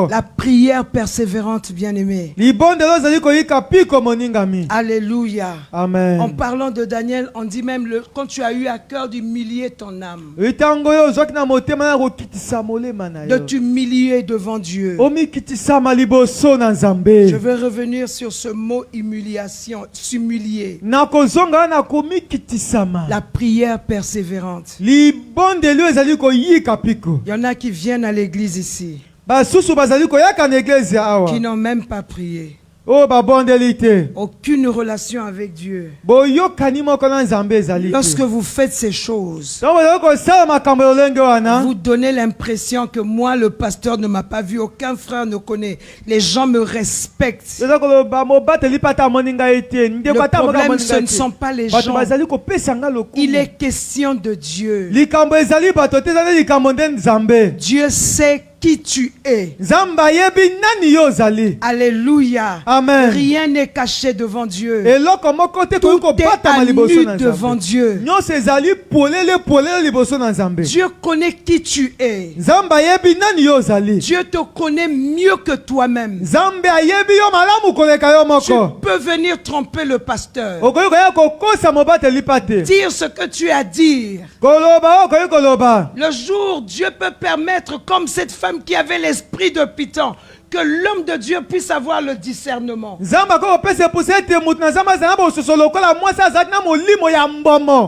La prière persévérante, bien-aimé. Alléluia. Amen. En parlant de Daniel, on dit même quand tu as eu à cœur d'humilier ton âme, de t'humilier devant Dieu. Je veux revenir sur ce mot humiliation, s'humilier. La prière persévérante. Il y en a qui viennent à l'église ici, qui n'ont même pas prié. Aucune relation avec Dieu. Lorsque vous faites ces choses, vous donnez l'impression que moi, le pasteur, ne m'a pas vu, aucun frère ne connaît. Les gens me respectent. Le problème, ce ne sont pas les gens. Il est question de Dieu. Dieu sait qui tu es. Alléluia. Amen. Rien n'est caché devant Dieu. Tout est à nu devant Dieu. Dieu connaît qui tu es. Dieu te connaît mieux que toi-même. Tu peux venir tromper le pasteur, dire ce que tu as à dire. Le jour, Dieu peut permettre, comme cette femme qui avait l'esprit de Python, que l'homme de Dieu puisse avoir le discernement.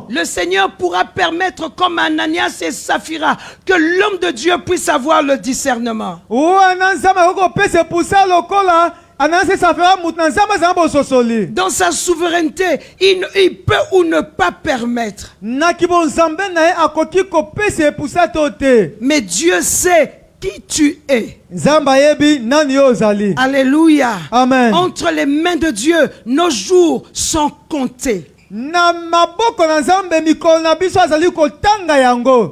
Le Seigneur pourra permettre, comme Ananias et Saphira, que l'homme de Dieu puisse avoir le discernement. Dans sa souveraineté, il peut ou ne pas permettre. Mais Dieu sait qui tu es. Alléluia. Amen. Amen. Entre les mains de Dieu, nos jours sont comptés.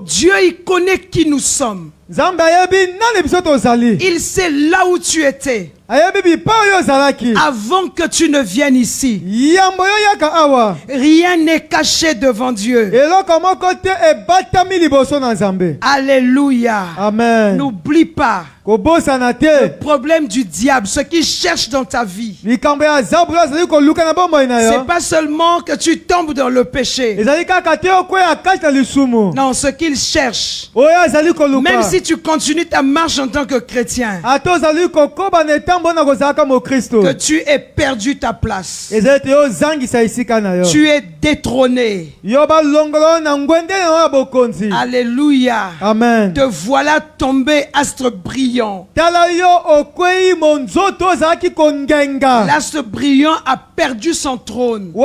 Dieu, il connaît qui nous sommes. Il sait là où tu étais avant que tu ne viennes ici. Rien n'est caché devant Dieu. Alléluia. Amen. N'oublie pas le problème du diable, ce qu'il cherche dans ta vie. C'est pas seulement que tu tombes dans le péché. Non, ce qu'il cherche, même si tu continues ta marche en tant que chrétien, que tu aies perdu ta place, tu es détrôné. Alléluia. Amen. Te voilà tombé, astre brillant. L'astre brillant a perdu son trône. Ce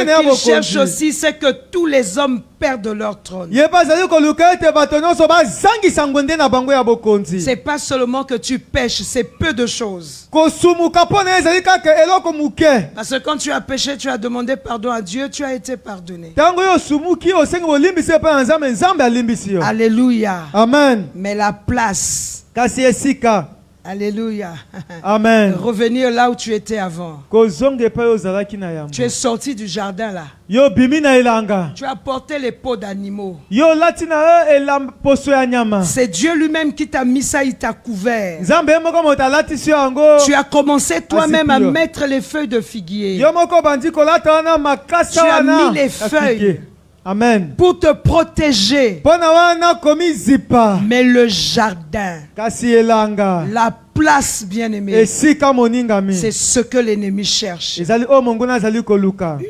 qu'il cherche aussi, c'est que tous les hommes perdent leur trône. C'est pas seulement que tu pêches, c'est peu de choses. Parce que quand tu as péché, tu as demandé pardon à Dieu, tu as été pardonné. Alléluia. Amen. Mais la place. Alléluia. Amen. Revenir là où tu étais avant. Tu es sorti du jardin là. Tu as porté les peaux d'animaux. C'est Dieu lui-même qui t'a mis ça, il t'a couvert. Tu as commencé toi-même à mettre les feuilles de figuier. Tu as mis les feuilles. Amen. Pour te protéger. Mais le jardin, la place, bien-aimée, c'est ce que l'ennemi cherche.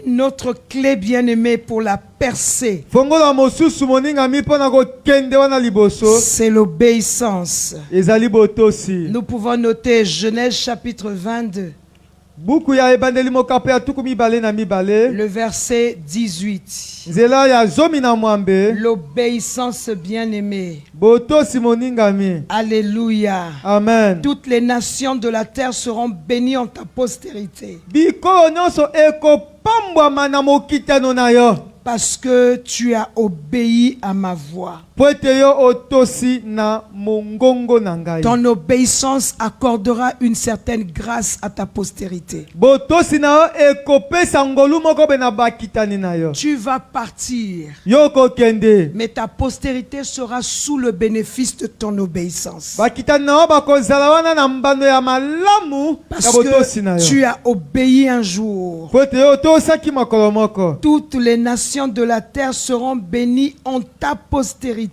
Une autre clé, bien-aimée, pour la percer, c'est l'obéissance. Nous pouvons noter Genèse chapitre 22. Le verset 18. L'obéissance bien-aimée. Alléluia. Amen. Toutes les nations de la terre seront bénies en ta postérité. Parce que tu as obéi à ma voix. Ton obéissance accordera une certaine grâce à ta postérité. Tu vas partir, mais ta postérité sera sous le bénéfice de ton obéissance. Parce que tu as obéi un jour. Toutes les nations de la terre seront bénies en ta postérité.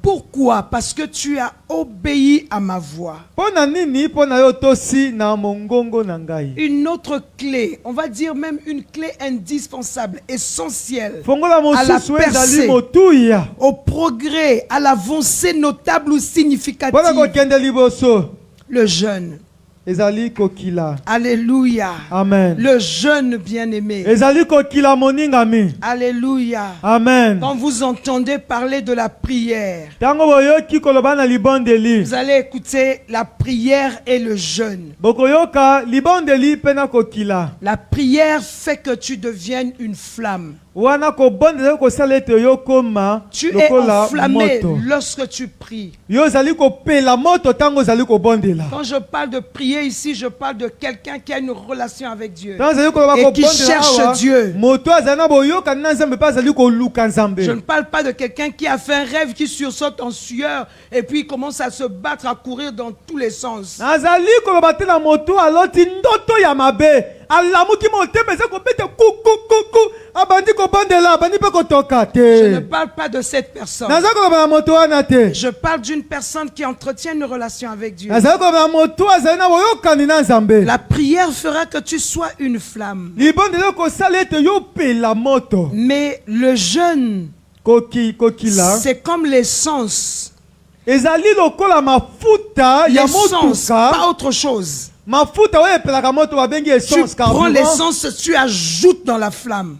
Pourquoi? Parce que tu as obéi à ma voix. Une autre clé, on va dire même une clé indispensable, essentielle à la percée, au progrès, à l'avancée notable ou significative. Le jeûne. Alléluia. Amen. Le jeûne bien-aimé. Alléluia. Amen. Quand vous entendez parler de la prière, vous allez écouter la prière et le jeûne. La prière fait que tu deviennes une flamme. Tu es enflammé lorsque tu pries. Quand je parle de prier ici, je parle de quelqu'un qui a une relation avec Dieu et qui cherche Dieu. Je ne parle pas de quelqu'un qui a fait un rêve, qui sursaute en sueur et puis commence à se battre, à courir dans tous les sens. Je ne parle pas de cette personne. Je parle d'une personne qui entretient une relation avec Dieu. La prière fera que tu sois une flamme. Mais le jeûne, c'est comme l'essence. L'essence, pas autre chose. Tu prends l'essence, tu ajoutes dans la flamme.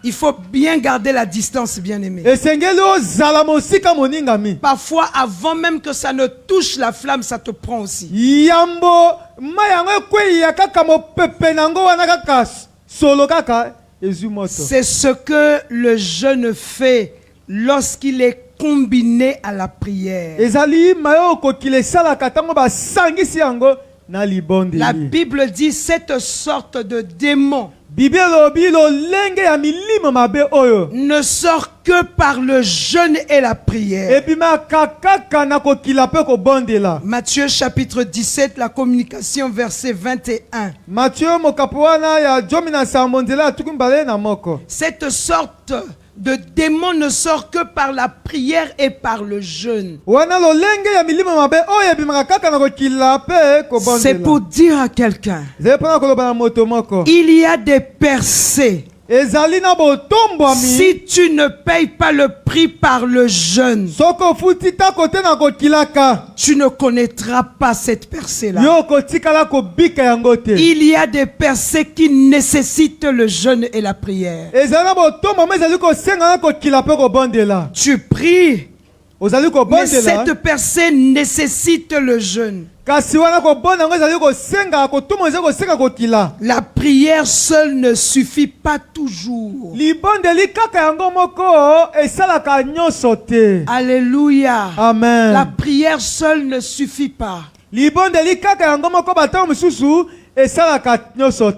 Il faut bien garder la distance, bien aimé. Parfois, avant même que ça ne touche la flamme, ça te prend aussi. C'est ce que le jeûne fait lorsqu'il est combiné à la prière. La Bible dit cette sorte de démon ne sort que par le jeûne et la prière. Matthieu chapitre 17, la communication, verset 21. Cette sorte de démon ne sort que par la prière et par le jeûne. C'est pour dire à quelqu'un, il y a des percées. Si tu ne payes pas le prix par le jeûne, tu ne connaîtras pas cette percée-là. Il y a des percées qui nécessitent le jeûne et la prière. Tu pries, mais cette percée nécessite le jeûne. La prière seule ne suffit pas toujours. Alléluia. Amen. La prière seule ne suffit pas.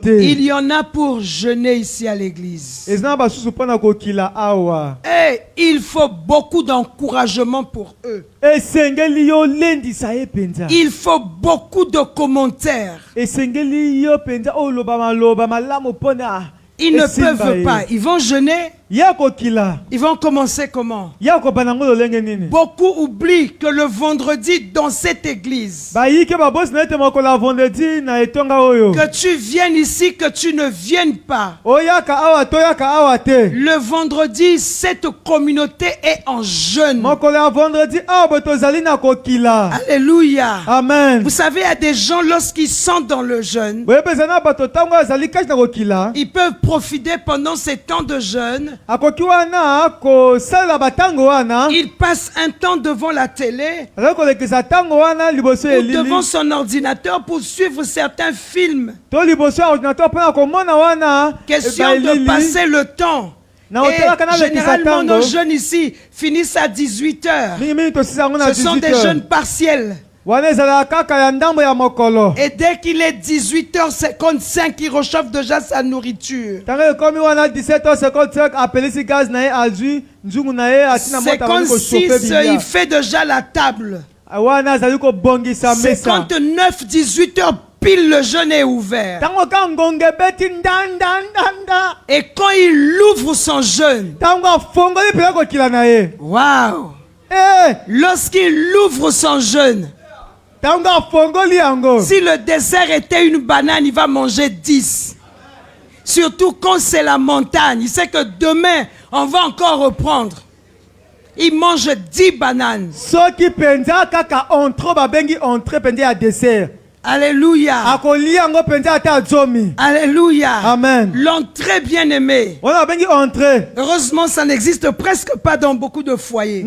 Il y en a pour jeûner ici à l'église. Et il faut beaucoup d'encouragement pour eux. Il faut beaucoup de commentaires. Ils ne peuvent pas. Ils vont jeûner. Ils vont commencer comment? Beaucoup oublient que le vendredi dans cette église, que tu viennes ici, que tu ne viennes pas. Le vendredi, cette communauté est en jeûne. Alléluia. Amen. Vous savez, il y a des gens, lorsqu'ils sont dans le jeûne, ils peuvent profiter pendant ces temps de jeûne. Il passe un temps devant la télé ou devant son ordinateur pour suivre certains films. Question de passer le temps. Et généralement, nos jeunes ici finissent à 18h. Ce sont des jeunes partiels. Et dès qu'il est 18h55, il réchauffe déjà sa nourriture. 56, il fait déjà la table. 59, 18h, pile le jeûne est ouvert. Et quand il ouvre son jeûne, waouh! Lorsqu'il ouvre son jeûne, si le dessert était une banane, il va manger 10. Surtout quand c'est la montagne. Il sait que demain, on va encore reprendre. Il mange 10 bananes. Alléluia. Alléluia. Amen. L'entrée bien-aimée. Heureusement, ça n'existe presque pas dans beaucoup de foyers.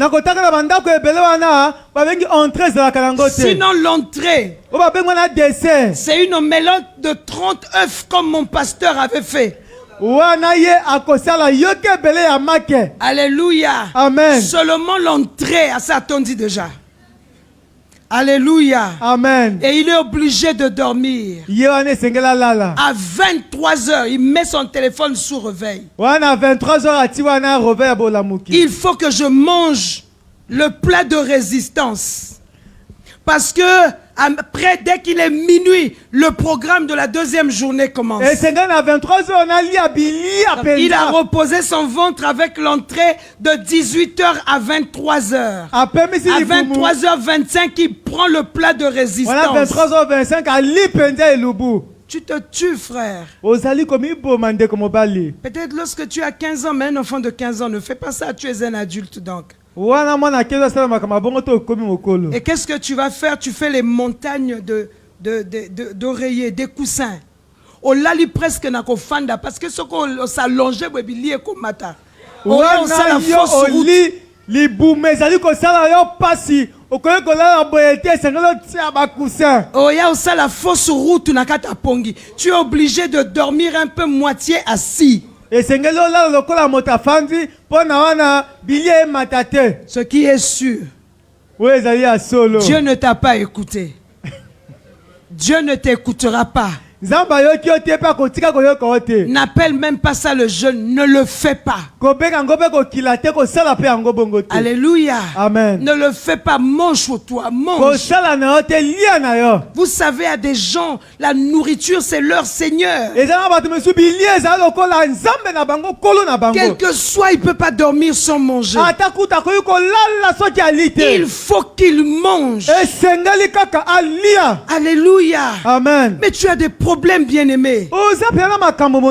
Sinon, l'entrée, c'est une omelette de 30 œufs comme mon pasteur avait fait. Alléluia. Amen. Seulement l'entrée, à ça on dit déjà. Alléluia. Amen. Et il est obligé de dormir. À 23h, il met son téléphone sous réveil. Il faut que je mange le plat de résistance. Parce que après, dès qu'il est minuit, le programme de la deuxième journée commence. Il a reposé son ventre avec l'entrée de 18h à 23h. À 23h25, il prend le plat de résistance. Tu te tues, frère. Peut-être lorsque tu as 15 ans, mais un enfant de 15 ans, ne fais pas ça, tu es un adulte donc. Et qu'est-ce que tu vas faire? Tu fais les montagnes d'oreillers, des coussins. On l'a presque na kofanda parce que ce qu'on s'allongeait webilie komata. On ça la fausse route. Les boumés, ça dit que ça yo passi. Au collègue la boyauté, c'est le coussin. Oh ya ça la fausse route na kata pongi. Tu es obligé de dormir un peu moitié assis. Et c'est là le cola motafandi pour na billet matate. Ce qui est sûr. Oui, solo. Dieu ne t'a pas écouté. Dieu ne t'écoutera pas. N'appelle même pas ça le jeûne, ne le fais pas. Alléluia. Amen. Ne le fais pas, mange pour toi, mange. Vous savez, à des gens, la nourriture c'est leur Seigneur. Quel que soit, il ne peut pas dormir sans manger. Il faut qu'il mange. Alléluia. Amen. Mais tu as des problèmes, bien-aimés.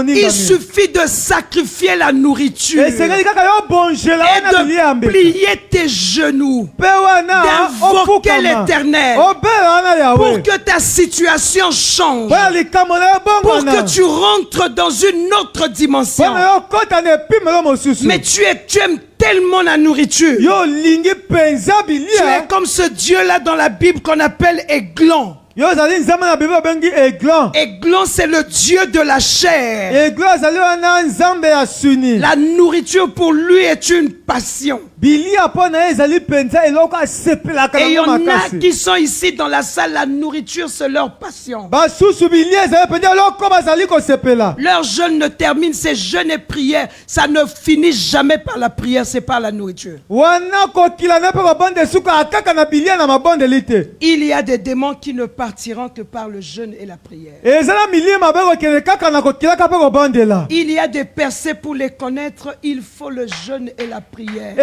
Il suffit de sacrifier la nourriture et de plier tes genoux, d'invoquer l'Éternel pour que ta situation change, pour que tu rentres dans une autre dimension. Mais tu aimes tellement la nourriture. Tu es comme ce Dieu-là dans la Bible qu'on appelle Aiglon. Aiglon, c'est le Dieu de la chair. La nourriture pour lui est une passion. Et il y en a qui sont ici dans la salle, la nourriture c'est leur passion. Leur jeûne ne termine, c'est jeûne et prière. Ça ne finit jamais par la prière, c'est par la nourriture. Il y a des démons qui ne partiront que par le jeûne et la prière. Il y a des percées pour les connaître, il faut le jeûne et la prière.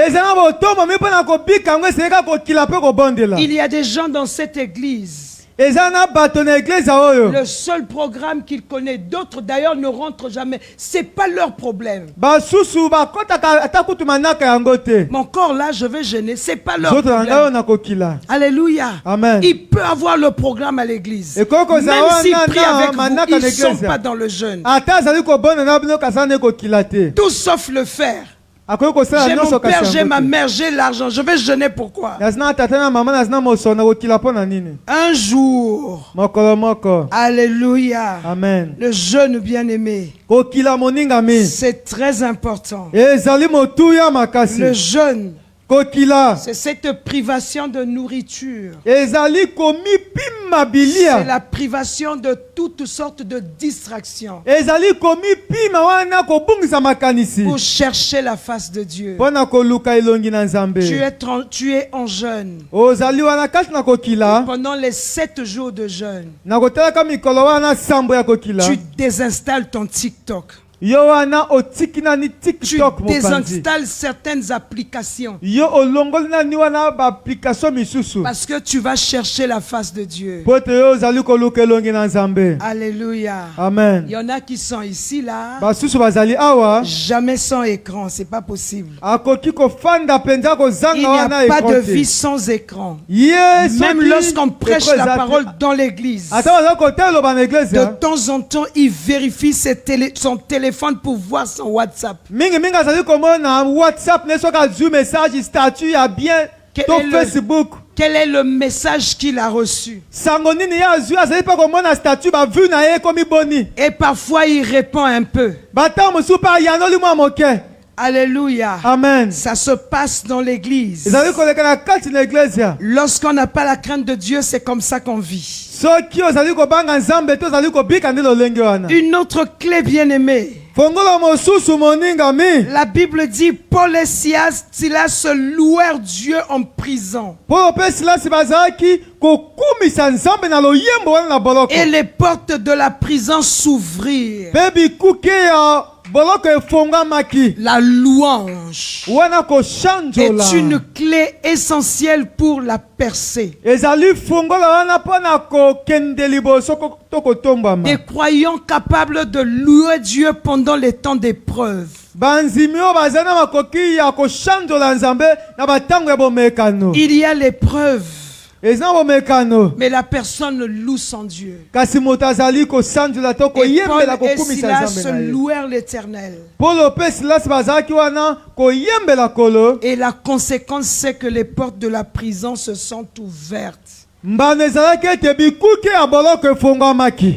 Il y a des gens dans cette église. Le seul programme qu'ils connaissent, d'autres d'ailleurs ne rentrent jamais. C'est pas leur problème. Mon corps là, je vais gêner. C'est pas leur problème. Alléluia. Amen. Il peut avoir le programme à l'église. Même s'ils prient avec vous, ils ne sont pas dans le jeûne. Tout sauf le faire. J'ai mon père, j'ai ma mère, j'ai l'argent. Je vais jeûner pourquoi? Un jour. Alléluia. Amen. Le jeûne bien-aimé. C'est très important. Le jeûne. C'est cette privation de nourriture. C'est la privation de toutes sortes de distractions. Pour chercher la face de Dieu. Tu es en jeûne. Pendant les 7 jours de jeûne, tu désinstalles ton TikTok. Tu désinstalles certaines applications parce que tu vas chercher la face de Dieu. Alléluia. Amen. Il y en a qui sont ici là, jamais sans écran, c'est pas possible. Il n'y a pas de vie sans écran. Même lorsqu'on prêche la parole dans l'église, de temps en temps il vérifie son téléphone pour voir son WhatsApp. Quel est le message qu'il a reçu? Et parfois il répond un peu. Alléluia. Amen. Ça se passe dans l'église. Lorsqu'on n'a pas la crainte de Dieu, c'est comme ça qu'on vit. Une autre clé, bien-aimée. La Bible dit Paul et Silas se louèrent Dieu en prison. Et les portes de la prison s'ouvrirent. La louange est une clé essentielle pour la percée. Des croyants capables de louer Dieu pendant les temps d'épreuve. Il y a l'épreuve. Mais la personne loue son Dieu. Et Paul et Silas louèrent l'Éternel. Et la conséquence, c'est que les portes de la prison se sont ouvertes.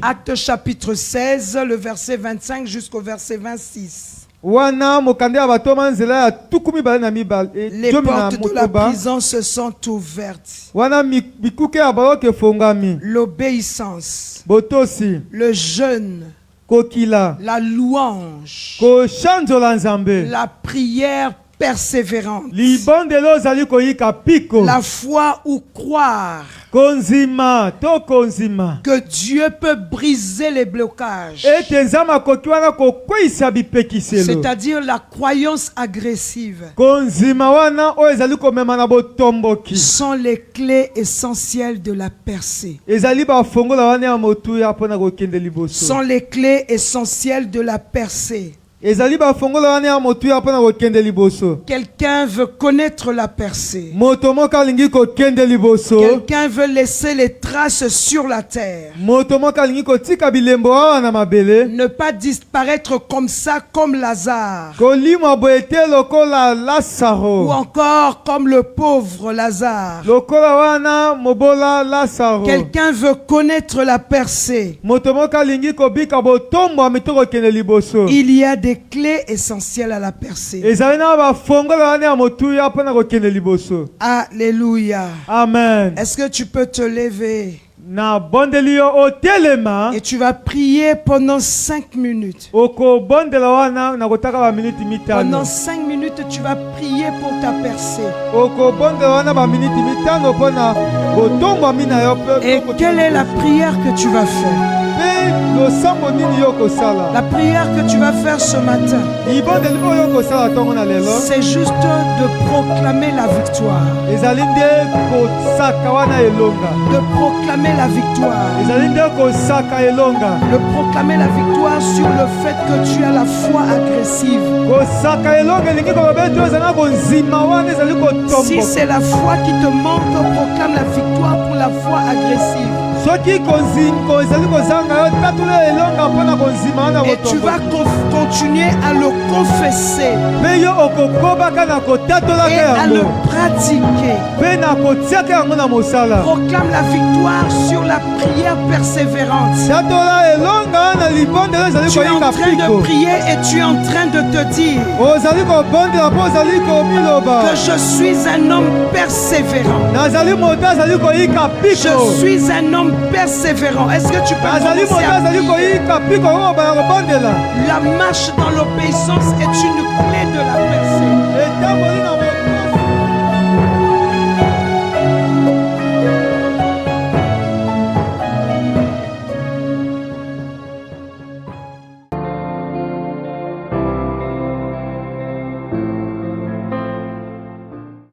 Acte chapitre 16, le verset 25 jusqu'au verset 26. Les portes de la prison se sont ouvertes. L'obéissance, le jeûne, la louange, la prière persévérante, la foi ou croire que Dieu peut briser les blocages, c'est-à-dire la croyance agressive, sont les clés essentielles de la percée. Sont les clés essentielles de la percée. Quelqu'un veut connaître la percée. Quelqu'un veut laisser les traces sur la terre. Ne pas disparaître comme ça, comme Lazare. Ou encore comme le pauvre Lazare. Quelqu'un veut connaître la percée. Il y a des clés essentielles à la percée. Alléluia. Amen. Est-ce que tu peux te lever? Et tu vas prier pendant 5 minutes. Pendant 5 minutes, tu vas prier pour ta percée. Et quelle est la prière que tu vas faire? La prière que tu vas faire ce matin, c'est juste de proclamer la victoire. De proclamer la victoire. De proclamer la victoire sur le fait que tu as la foi agressive. Si c'est la foi qui te manque, proclame la victoire pour la foi agressive. Et tu vas continuer à le confesser et à le pratiquer. Proclame la victoire sur la prière persévérante. Tu es en train de prier et tu es en train de te dire que je suis un homme persévérant. Je suis un homme persévérant. Est-ce que tu peux commencer à prier? La marche dans l'obéissance est une clé de la percée.